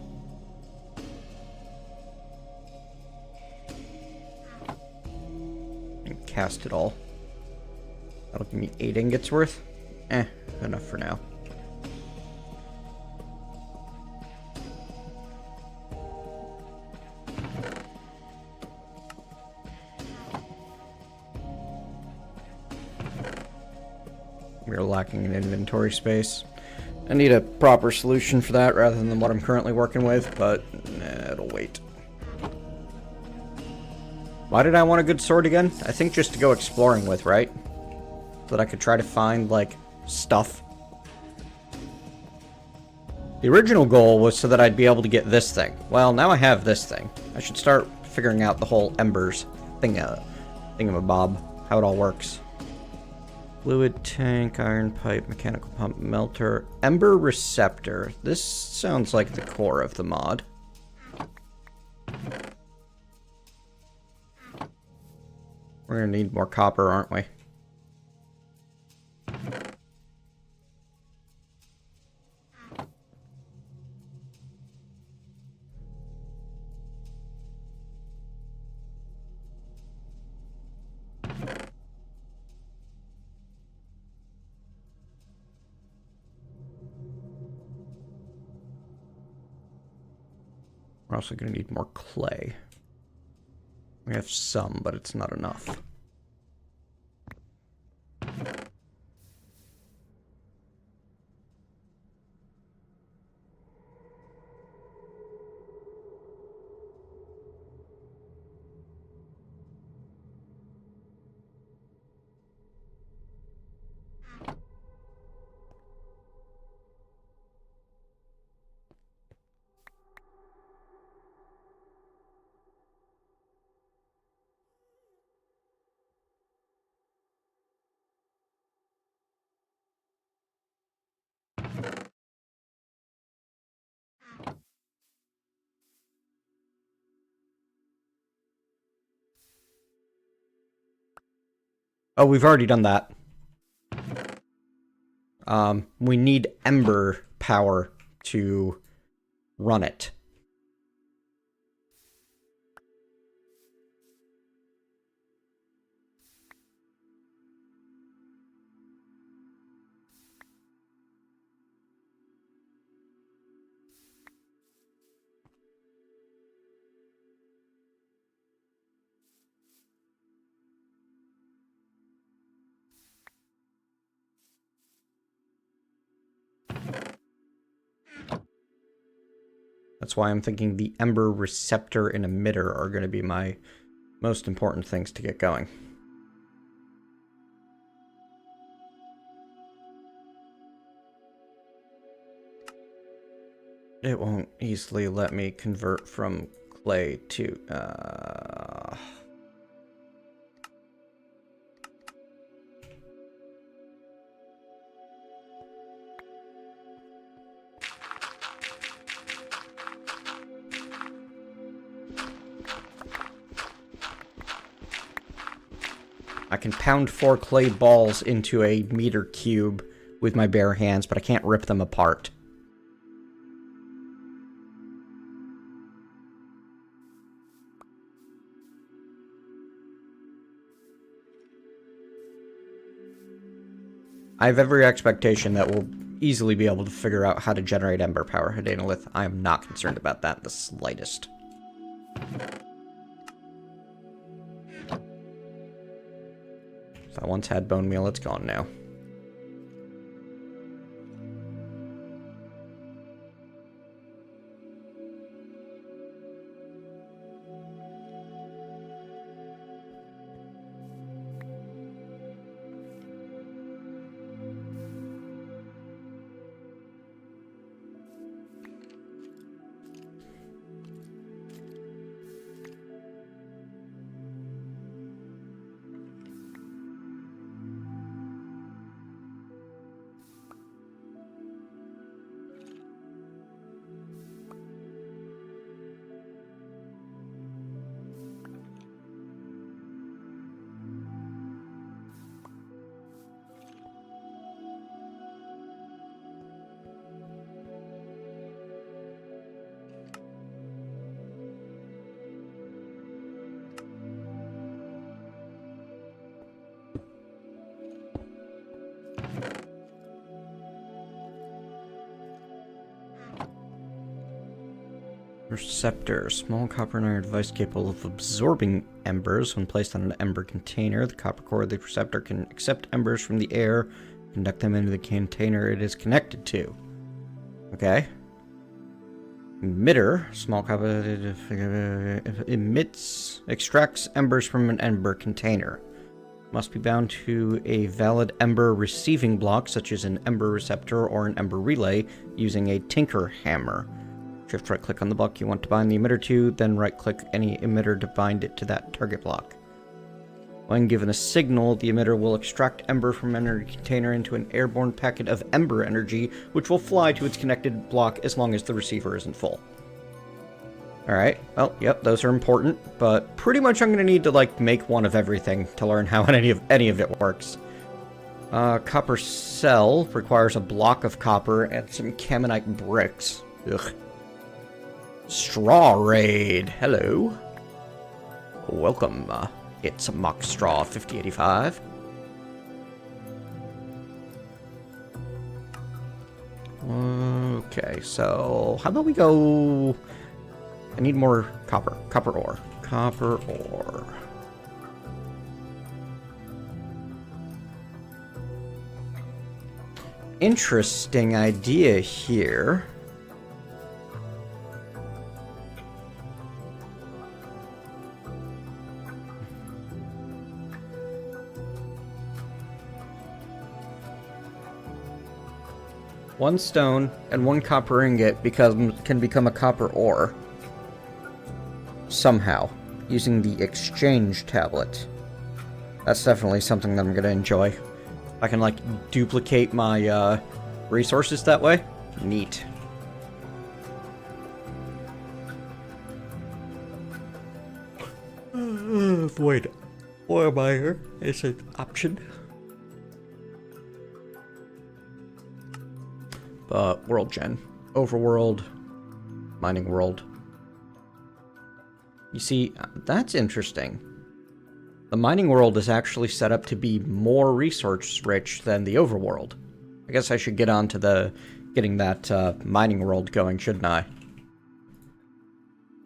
And cast it all. That'll give me 8 ingots worth. Enough for now. We're lacking in inventory space. I need a proper solution for that rather than what I'm currently working with, but it'll wait. Why did I want a good sword again? I think just to go exploring with, right? So that I could try to find, like, stuff. The original goal was so that I'd be able to get this thing. Well, now I have this thing. I should start figuring out the whole embers thingamabob, how it all works. Fluid tank, iron pipe, mechanical pump, melter, ember receptor. This sounds like the core of the mod. We're gonna need more copper, aren't we? We're also going to need more clay. We have some, but it's not enough. Oh, we've already done that. We need ember power to run it. That's why I'm thinking the ember receptor and emitter are going to be my most important things to get going. It won't easily let me convert from clay to... I can pound 4 clay balls into a meter cube with my bare hands, but I can't rip them apart. I have every expectation that we'll easily be able to figure out how to generate ember power, Hadanolith. I am not concerned about that in the slightest. So I once had bone meal, it's gone now. Receptor. Small copper and iron device capable of absorbing embers. When placed on an ember container, the copper core of the receptor can accept embers from the air, conduct them into the container it is connected to. Okay. Emitter. Small copper extracts embers from an ember container. Must be bound to a valid ember receiving block, such as an ember receptor or an ember relay, using a tinker hammer. Shift right click on the block you want to bind the emitter to, then right click any emitter to bind it to that target block. When given a signal, the emitter will extract ember from an energy container into an airborne packet of ember energy, which will fly to its connected block as long as the receiver isn't full. Alright, well, yep, those are important, but pretty much I'm gonna need to, like, make one of everything to learn how any of it works. Copper cell requires a block of copper and some Caminite bricks. Ugh. Straw raid, hello. Welcome, it's a mock straw 5085. Okay, so how about we go... I need more copper. Copper ore. Copper ore. Interesting idea here. One stone and one copper ingot can become a copper ore. Somehow, using the exchange tablet. That's definitely something that I'm gonna enjoy. I can, like, duplicate my, resources that way. Neat. Void ore miner is an option. But world gen. Overworld. Mining world. You see, that's interesting. The mining world is actually set up to be more resource-rich than the overworld. I guess I should get on to getting that mining world going, shouldn't I?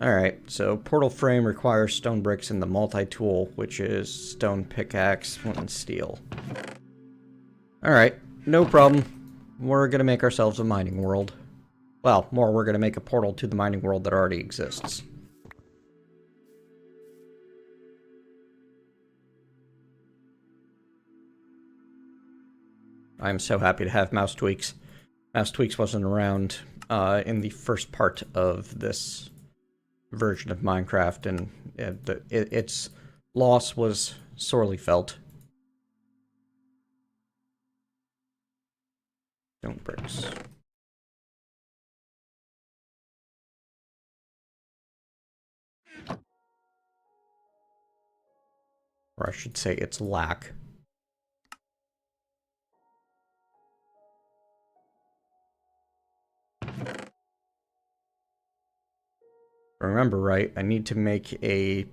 Alright, so portal frame requires stone bricks and the multi-tool, which is stone pickaxe and steel. Alright, no problem. We're gonna make ourselves a mining world. Well, we're gonna make a portal to the mining world that already exists. I'm so happy to have mouse tweaks. Mouse tweaks wasn't around in the first part of this version of Minecraft, and its loss was sorely felt. Stone bricks. Or I should say its lack. Remember right, I need to make a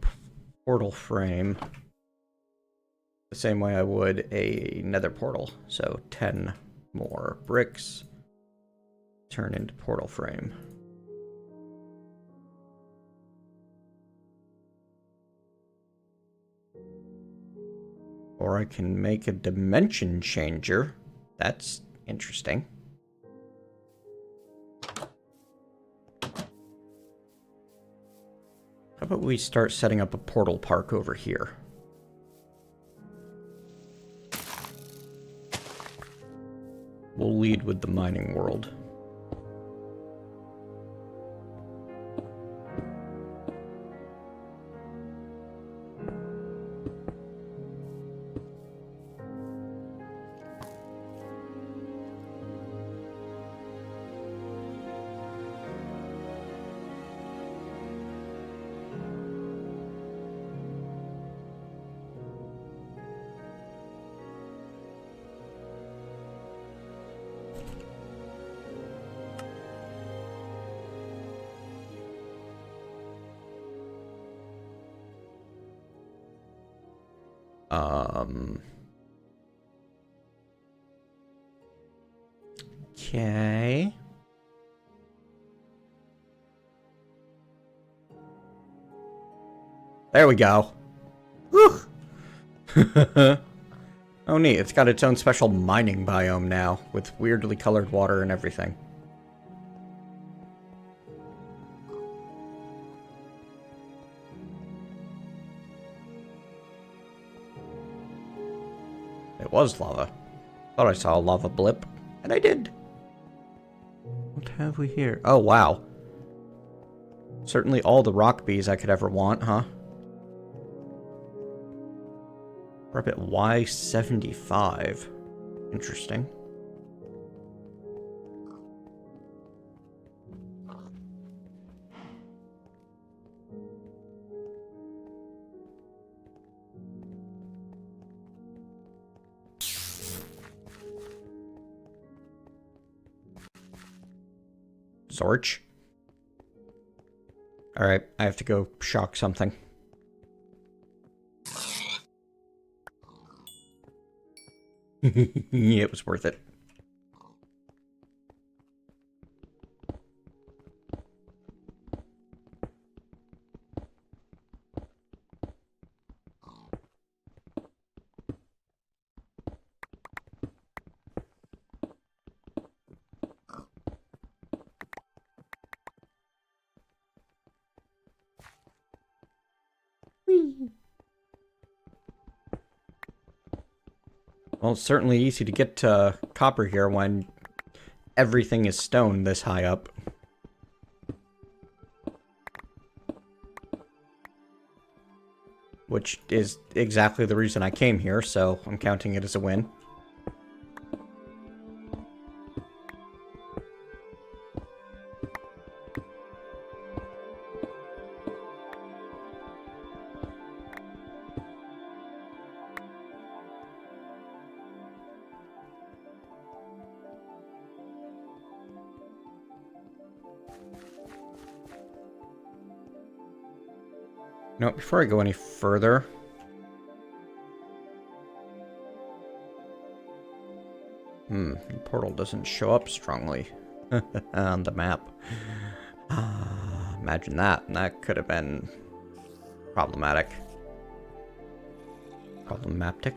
portal frame the same way I would a nether portal. So 10 more bricks turn into portal frame. Or I can make a dimension changer. That's interesting. How about we start setting up a portal park over here? We'll lead with the mining world. Okay. There we go. Whew. Oh neat, it's got its own special mining biome now, with weirdly colored water and everything. It was lava. Thought I saw a lava blip, and I did. What have we here? Oh, wow. Certainly all the rock bees I could ever want, huh? We're up at Y75. Interesting. Zorch. Alright, I have to go shock something. It was worth it. Well, it's certainly easy to get copper here when everything is stone this high up. Which is exactly the reason I came here, so I'm counting it as a win. No, before I go any further... the portal doesn't show up strongly on the map. Imagine that. That could have been problematic. Problematic?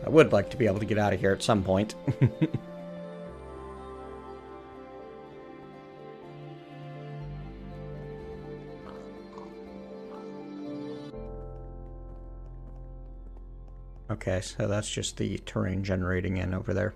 I would like to be able to get out of here at some point. Okay, so that's just the terrain generating in over there.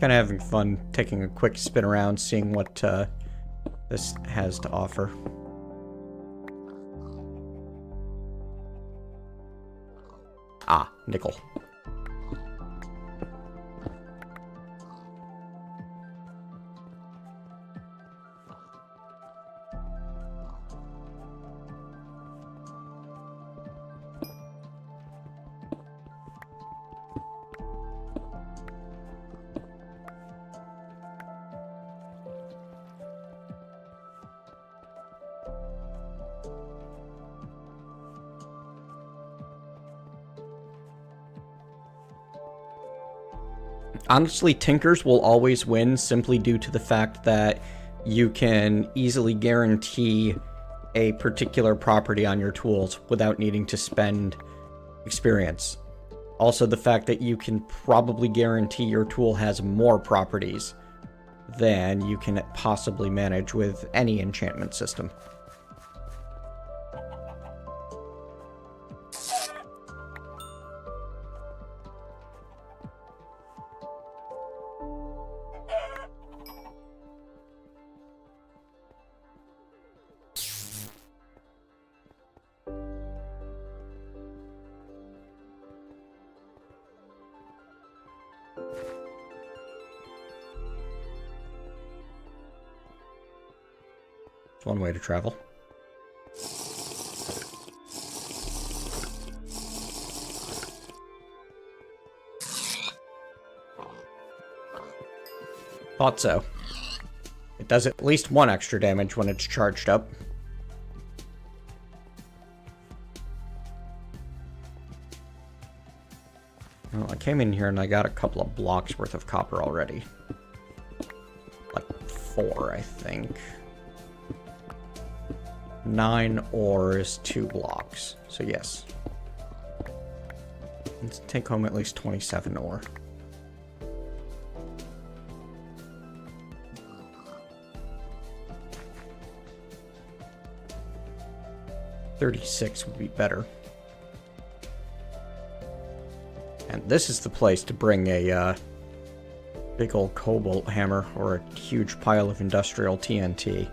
Kind of having fun taking a quick spin around, seeing what this has to offer. Ah, nickel. Honestly, Tinkers will always win simply due to the fact that you can easily guarantee a particular property on your tools without needing to spend experience. Also, the fact that you can probably guarantee your tool has more properties than you can possibly manage with any enchantment system. It's one way to travel. Thought so. It does at least one extra damage when it's charged up. Well, I came in here and I got a couple of blocks worth of copper already. Like 4, I think. 9 ores, 2 blocks. So yes. Let's take home at least 27 ore. 36 would be better. And this is the place to bring a big old cobalt hammer or a huge pile of industrial TNT.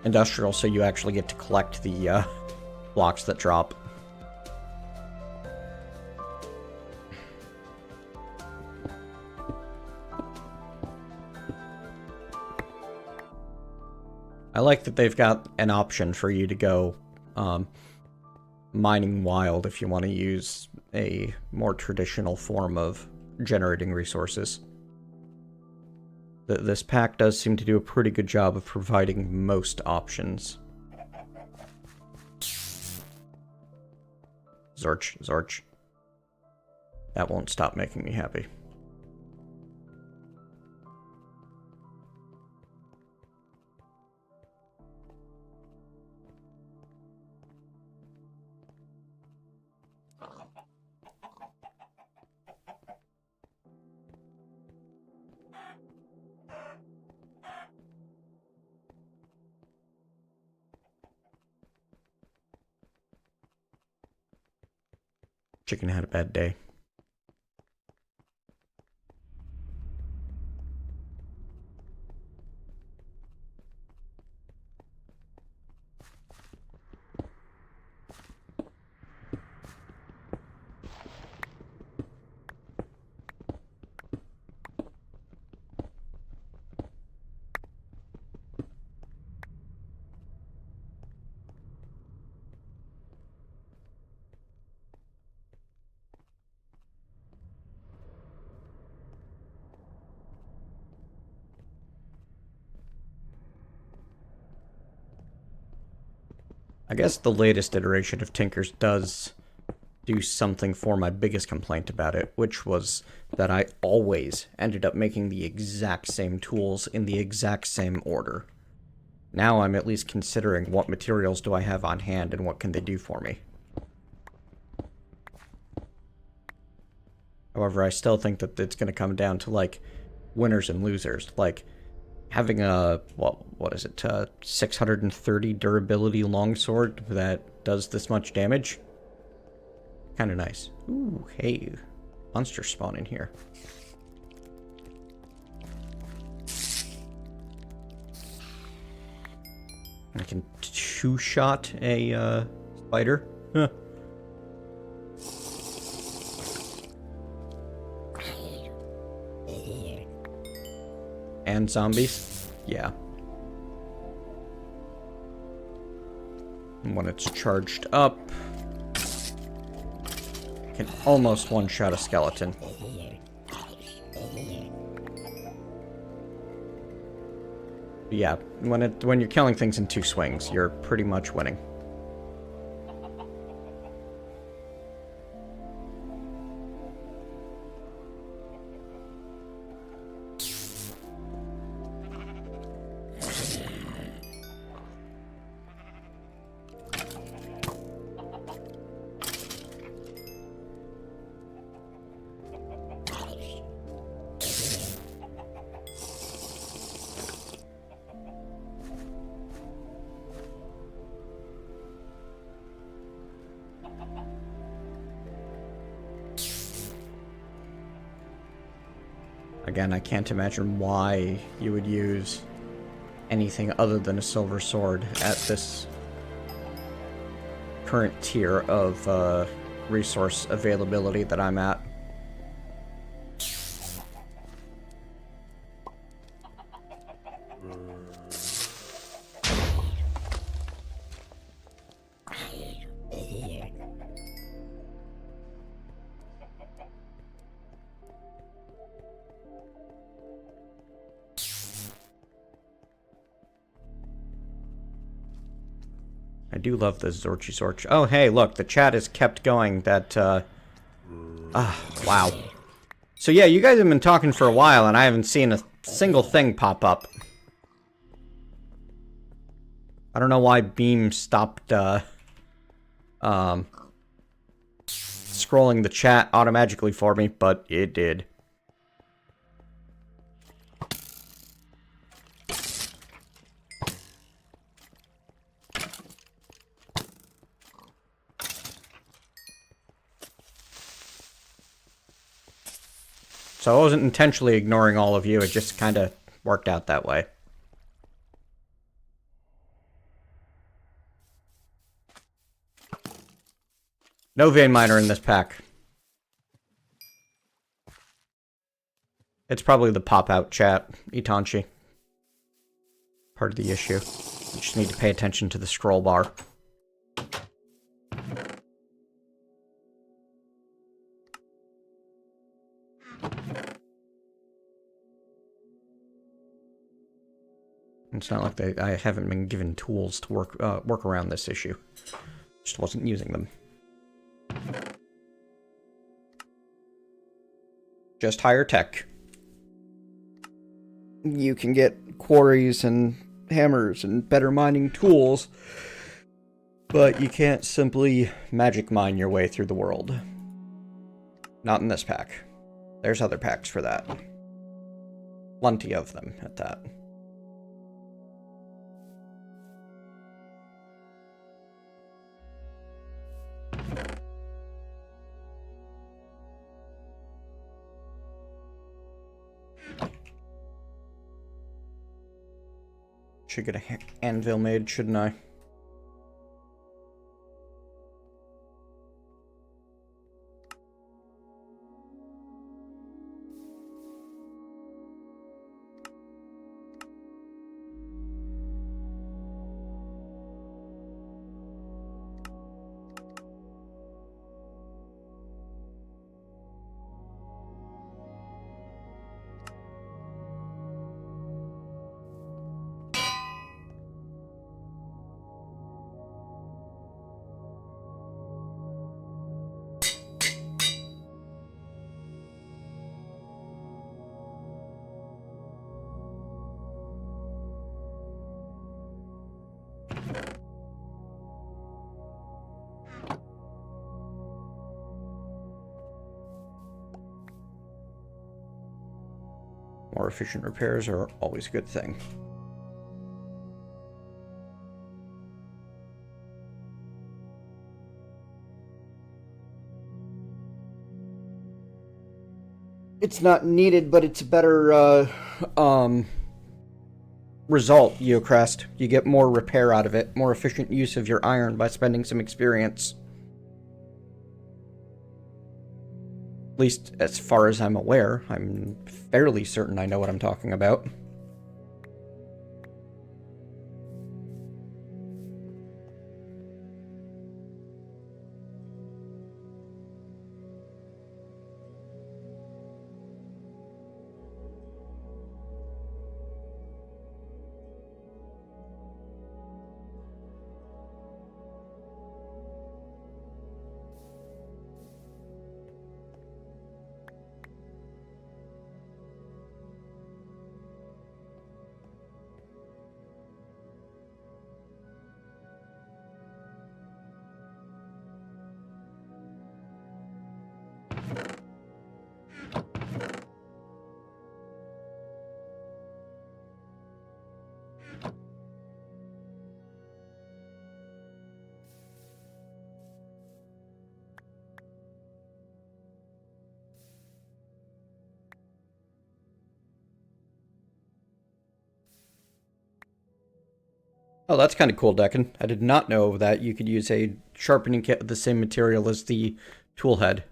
Industrial, so you actually get to collect the blocks that drop. I like that they've got an option for you to go mining wild if you want to use a more traditional form of generating resources. This pack does seem to do a pretty good job of providing most options. Zorch, Zorch. That won't stop making me happy. Chicken had a bad day. I guess the latest iteration of Tinker's does do something for my biggest complaint about it, which was that I always ended up making the exact same tools in the exact same order. Now I'm at least considering what materials do I have on hand and what can they do for me. However, I still think that it's going to come down to, like, winners and losers. Like, having a, what is it, 630 durability longsword that does this much damage? Kind of nice. Ooh, hey, monster spawn in here. I can two-shot a spider. Huh. And zombies? Yeah. And when it's charged up, I can almost one-shot a skeleton. But yeah, when you're killing things in 2 swings, you're pretty much winning. Again, I can't imagine why you would use anything other than a silver sword at this current tier of resource availability that I'm at. I do love the Zorchy Zorch. Oh, hey, look, the chat has kept going. That, wow. So yeah, you guys have been talking for a while, and I haven't seen a single thing pop up. I don't know why Beam stopped, scrolling the chat automatically for me, but it did. So I wasn't intentionally ignoring all of you, it just kind of worked out that way. No vein miner in this pack. It's probably the pop-out chat, Itanchi. Part of the issue. You just need to pay attention to the scroll bar. It's not like I haven't been given tools to work around this issue. Just wasn't using them. Just higher tech. You can get quarries and hammers and better mining tools, but you can't simply magic mine your way through the world. Not in this pack. There's other packs for that. Plenty of them at that. Should get an anvil made, shouldn't I? More efficient repairs are always a good thing. It's not needed, but it's a better result, Geocrest. You get more repair out of it, more efficient use of your iron by spending some experience. At least as far as I'm aware. I'm fairly certain I know what I'm talking about. Oh, that's kind of cool, Decken. I did not know that you could use a sharpening kit of the same material as the tool head.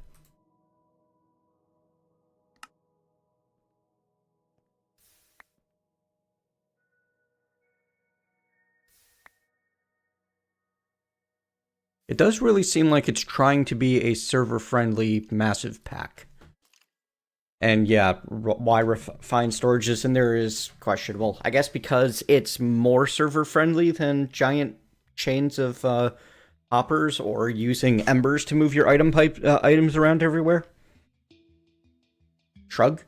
It does really seem like it's trying to be a server-friendly massive pack. And yeah, why refined storage is in there is questionable. I guess because it's more server-friendly than giant chains of hoppers or using embers to move your items around everywhere. Shrug?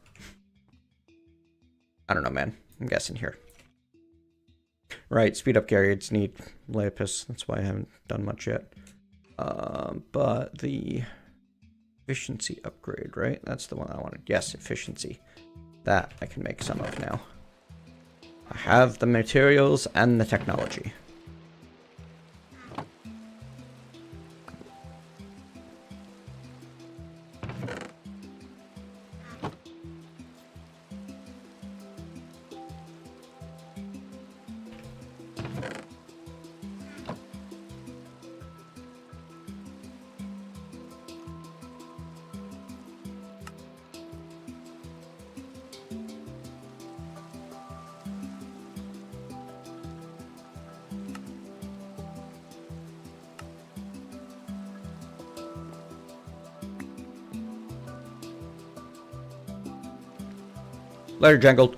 I don't know, man. I'm guessing here. Right, speed up Garriods need Lapis. That's why I haven't done much yet. But the efficiency upgrade, right? That's the one I wanted. Yes, efficiency. That I can make some of now. I have the materials and the technology. Later, Jangled.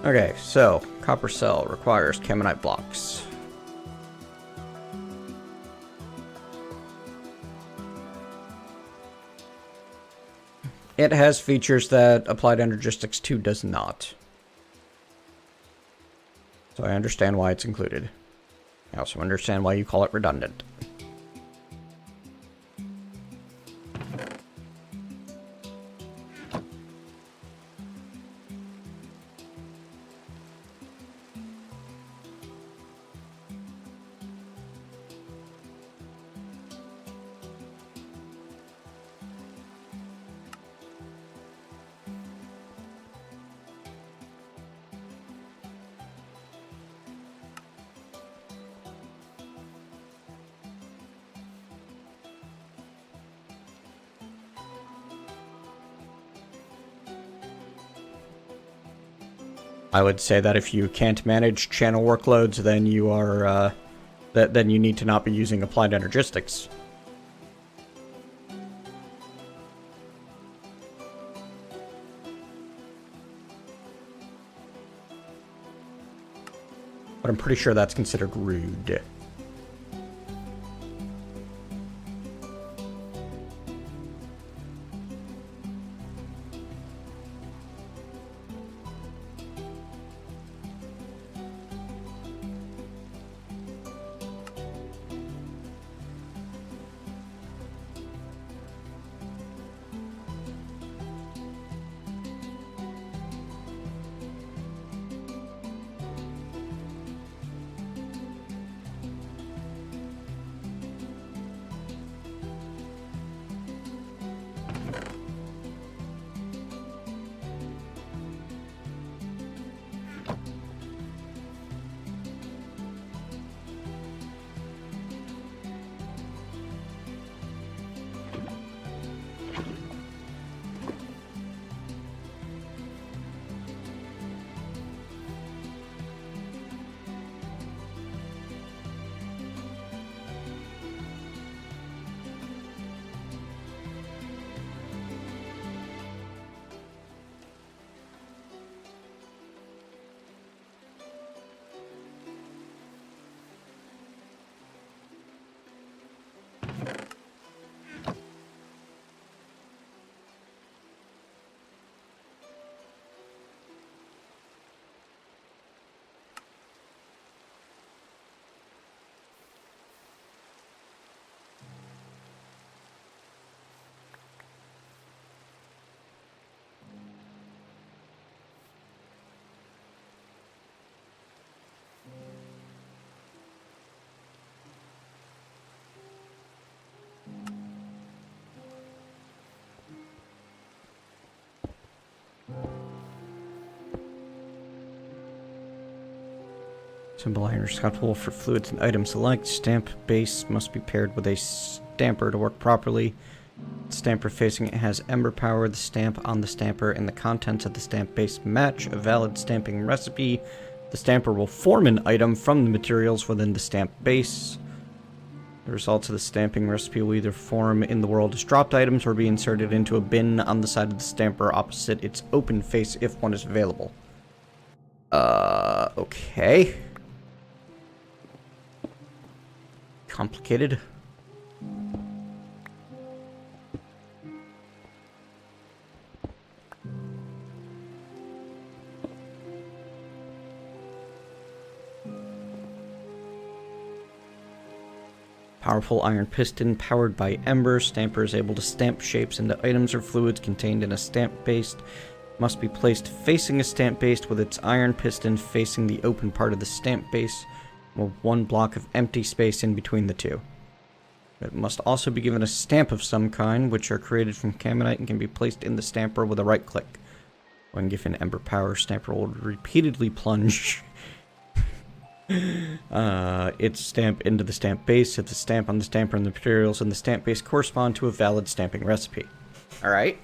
Okay, so copper cell requires caminite blocks. It has features that Applied Energistics 2 does not. So I understand why it's included. I also understand why you call it redundant. I would say that if you can't manage channel workloads, then you are, then you need to not be using Applied Energistics. But I'm pretty sure that's considered rude. Symbol iron is acceptable for fluids and items alike. Stamp base must be paired with a stamper to work properly. The stamper facing it has ember power. The stamp on the stamper and the contents of the stamp base match a valid stamping recipe. The stamper will form an item from the materials within the stamp base. The results of the stamping recipe will either form in the world as dropped items or be inserted into a bin on the side of the stamper opposite its open face if one is available. Okay. Powerful iron piston powered by ember. Stamper is able to stamp shapes into items or fluids contained in a stamp base. Must be placed facing a stamp base with its iron piston facing the open part of the stamp base, with one block of empty space in between the two. It must also be given a stamp of some kind, which are created from Caminite and can be placed in the stamper with a right click. When given ember power, stamper will repeatedly plunge its stamp into the stamp base if the stamp on the stamper and the materials in the stamp base correspond to a valid stamping recipe. Alright.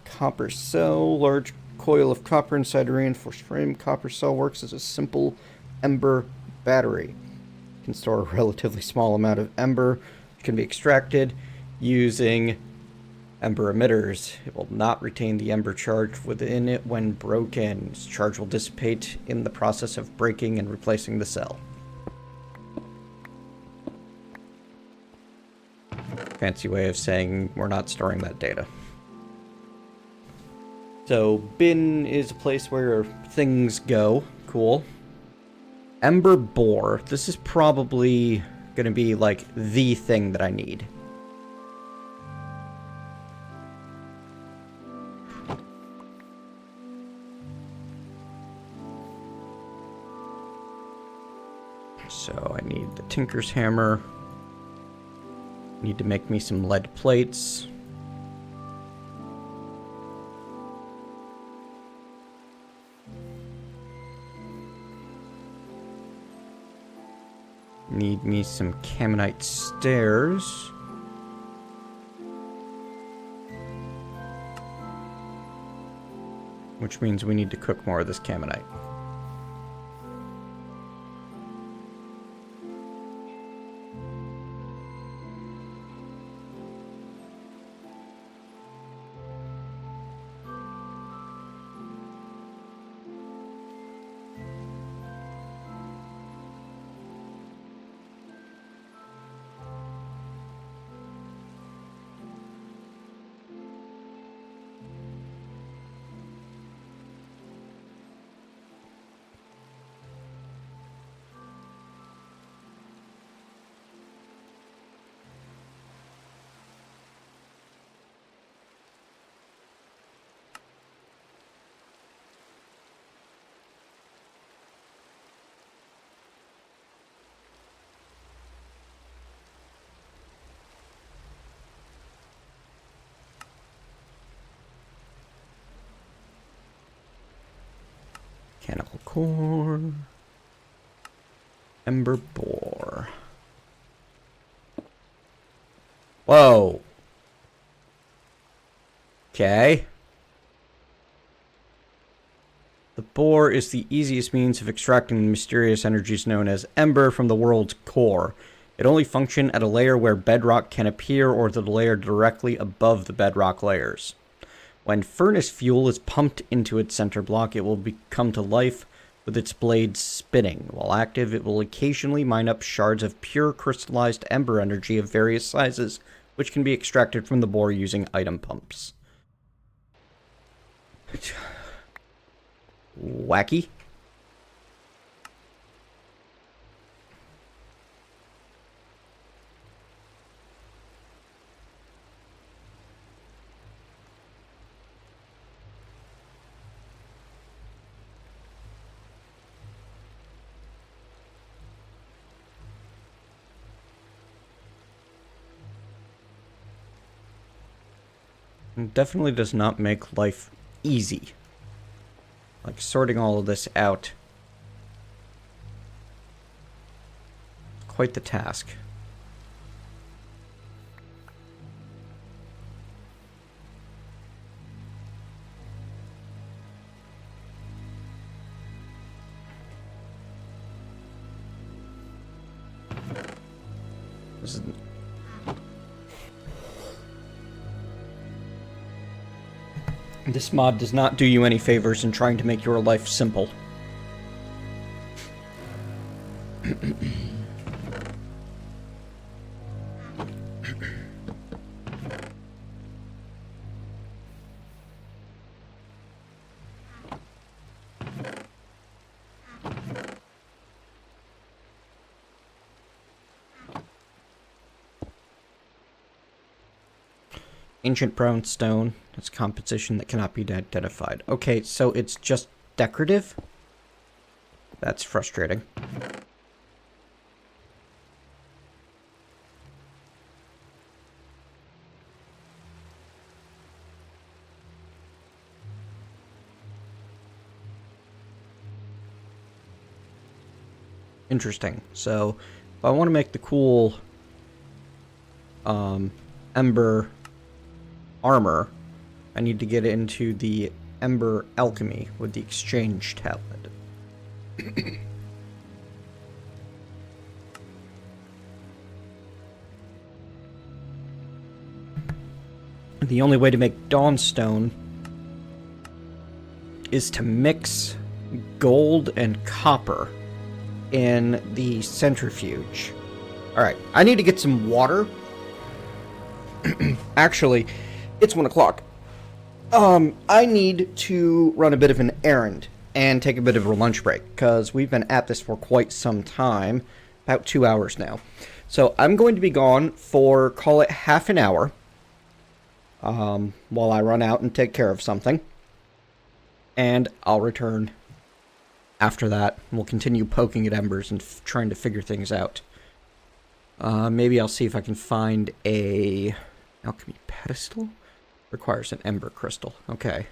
Copper cell, large coil of copper inside a reinforced frame. Copper cell works as a simple ember battery. It can store a relatively small amount of ember, which can be extracted using ember emitters. It will not retain the ember charge within it when broken. Its charge will dissipate in the process of breaking and replacing the cell. Fancy way of saying we're not storing that data. So, bin is a place where things go. Cool. Ember bore. This is probably going to be, like, the thing that I need. So, I need the Tinker's Hammer. Need to make me some lead plates. Need me some Caminite stairs. Which means we need to cook more of this Caminite. Mechanical core. Ember bore. Whoa. Okay. The bore is the easiest means of extracting the mysterious energies known as ember from the world's core. It only functions at a layer where bedrock can appear or the layer directly above the bedrock layers. When furnace fuel is pumped into its center block, it will come to life with its blades spinning. While active, it will occasionally mine up shards of pure crystallized ember energy of various sizes, which can be extracted from the bore using item pumps. Wacky. It definitely does not make life easy. Like, sorting all of this out. Quite the task. This mod does not do you any favors in trying to make your life simple. Ancient brown stone. It's a composition that cannot be identified. Okay, so it's just decorative? That's frustrating. Interesting. So, if I want to make the cool Ember armor, I need to get into the Ember Alchemy with the Exchange tablet. The only way to make Dawnstone is to mix gold and copper in the centrifuge. Alright, I need to get some water. Actually, it's 1 o'clock. I need to run a bit of an errand and take a bit of a lunch break, because we've been at this for quite some time, about 2 hours now. So I'm going to be gone for, call it half an hour, while I run out and take care of something. And I'll return after that. We'll continue poking at embers and trying to figure things out. Maybe I'll see if I can find a alchemy pedestal. Requires an ember crystal. Okay.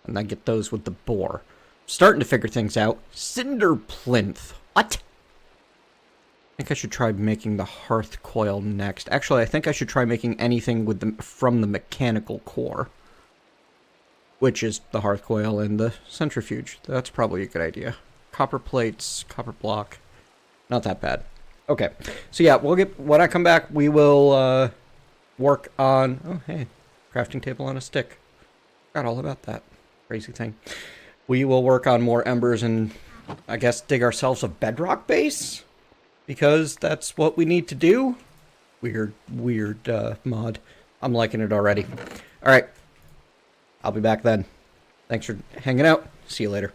And I get those with the boar. Starting to figure things out. Cinder plinth. What? I think I should try making the hearth coil next. Actually, I think I should try making anything with from the mechanical core, which is the hearth coil and the centrifuge. That's probably a good idea. Copper plates, copper block. Not that bad. Okay. So yeah, we'll get, when I come back, we will work on, oh hey, crafting table on a stick. Forgot all about that crazy thing. We will work on more embers and I guess dig ourselves a bedrock base, because that's what we need to do. Weird mod. I'm liking it already. Alright. I'll be back then. Thanks for hanging out. See you later.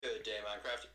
Good day, Minecraft.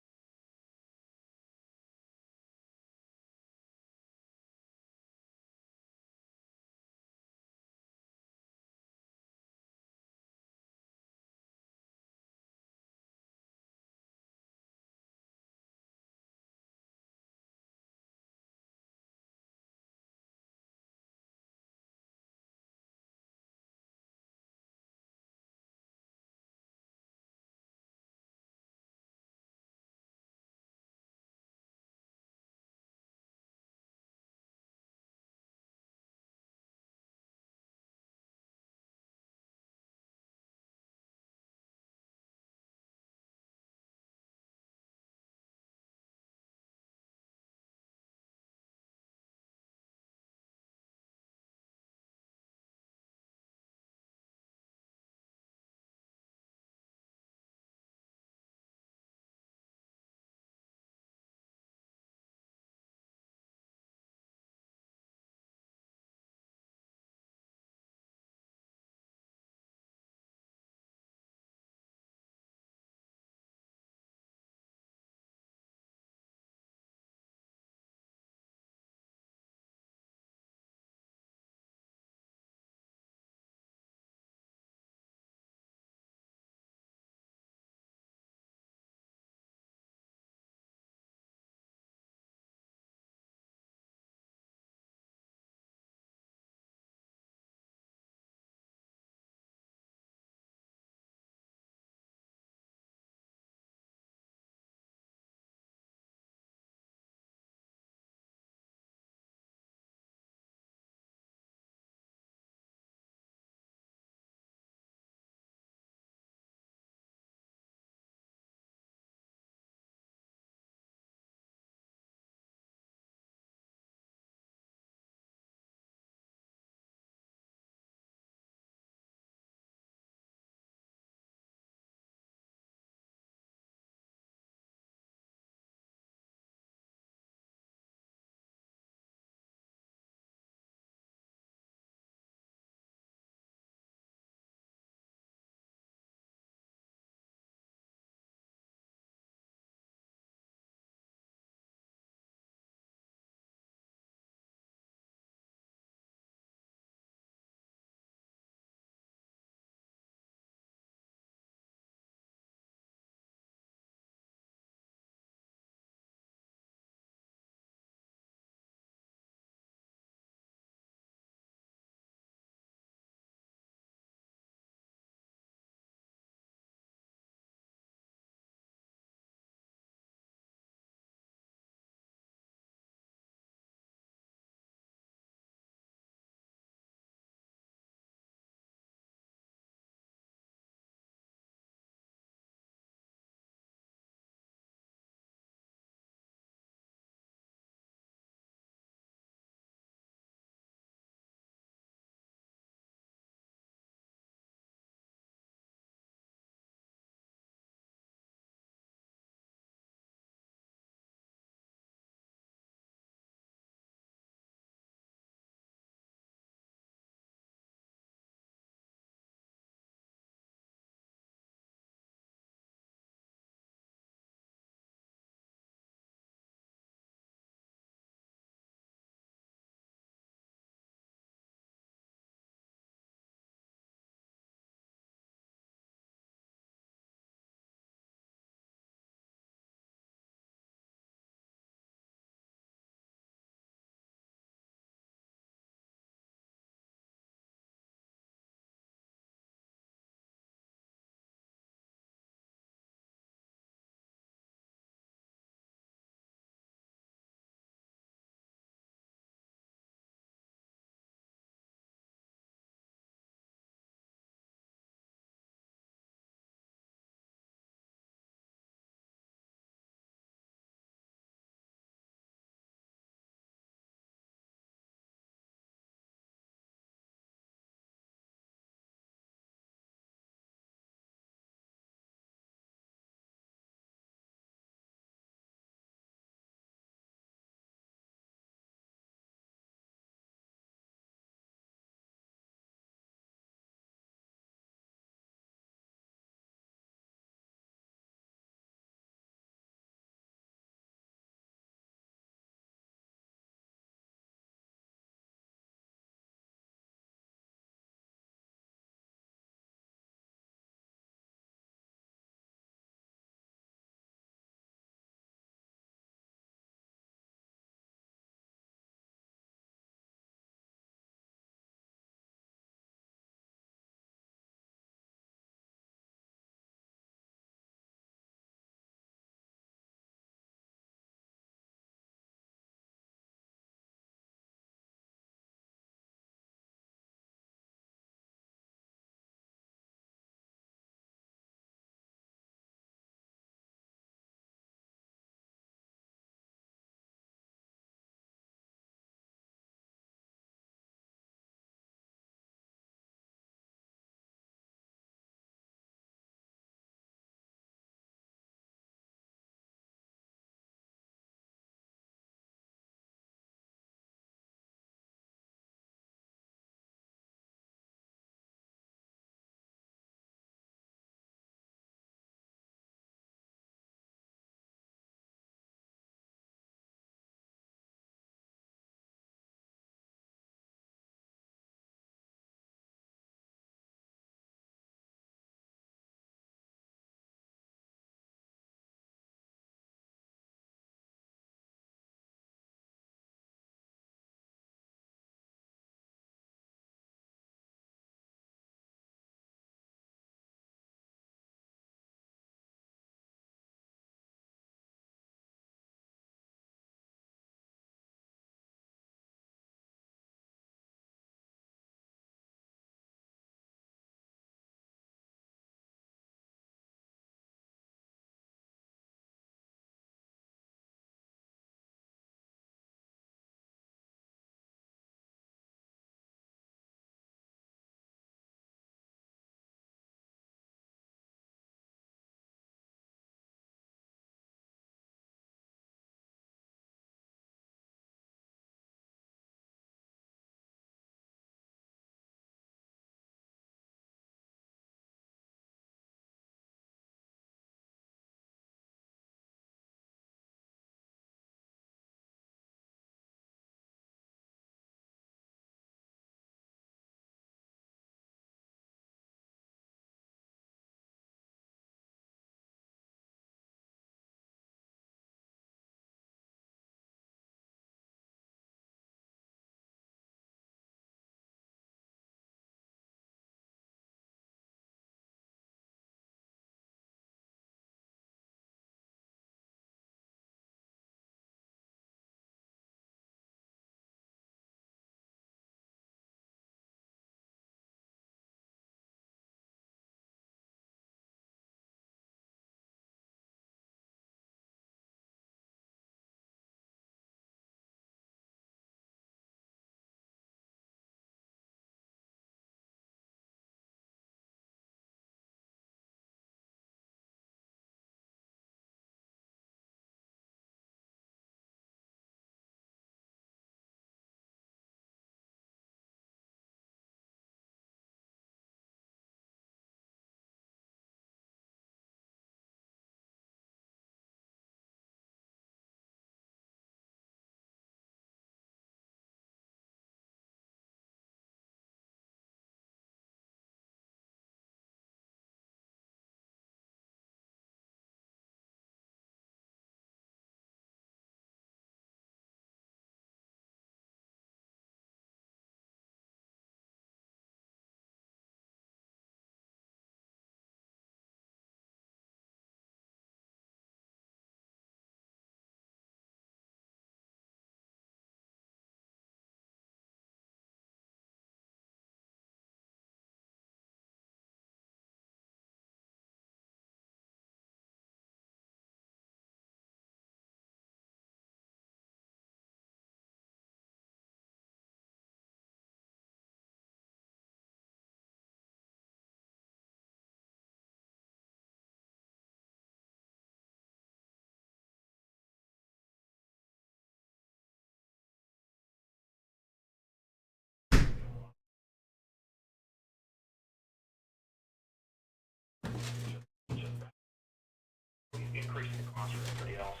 increasing the cost for everybody else.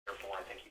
Therefore, I think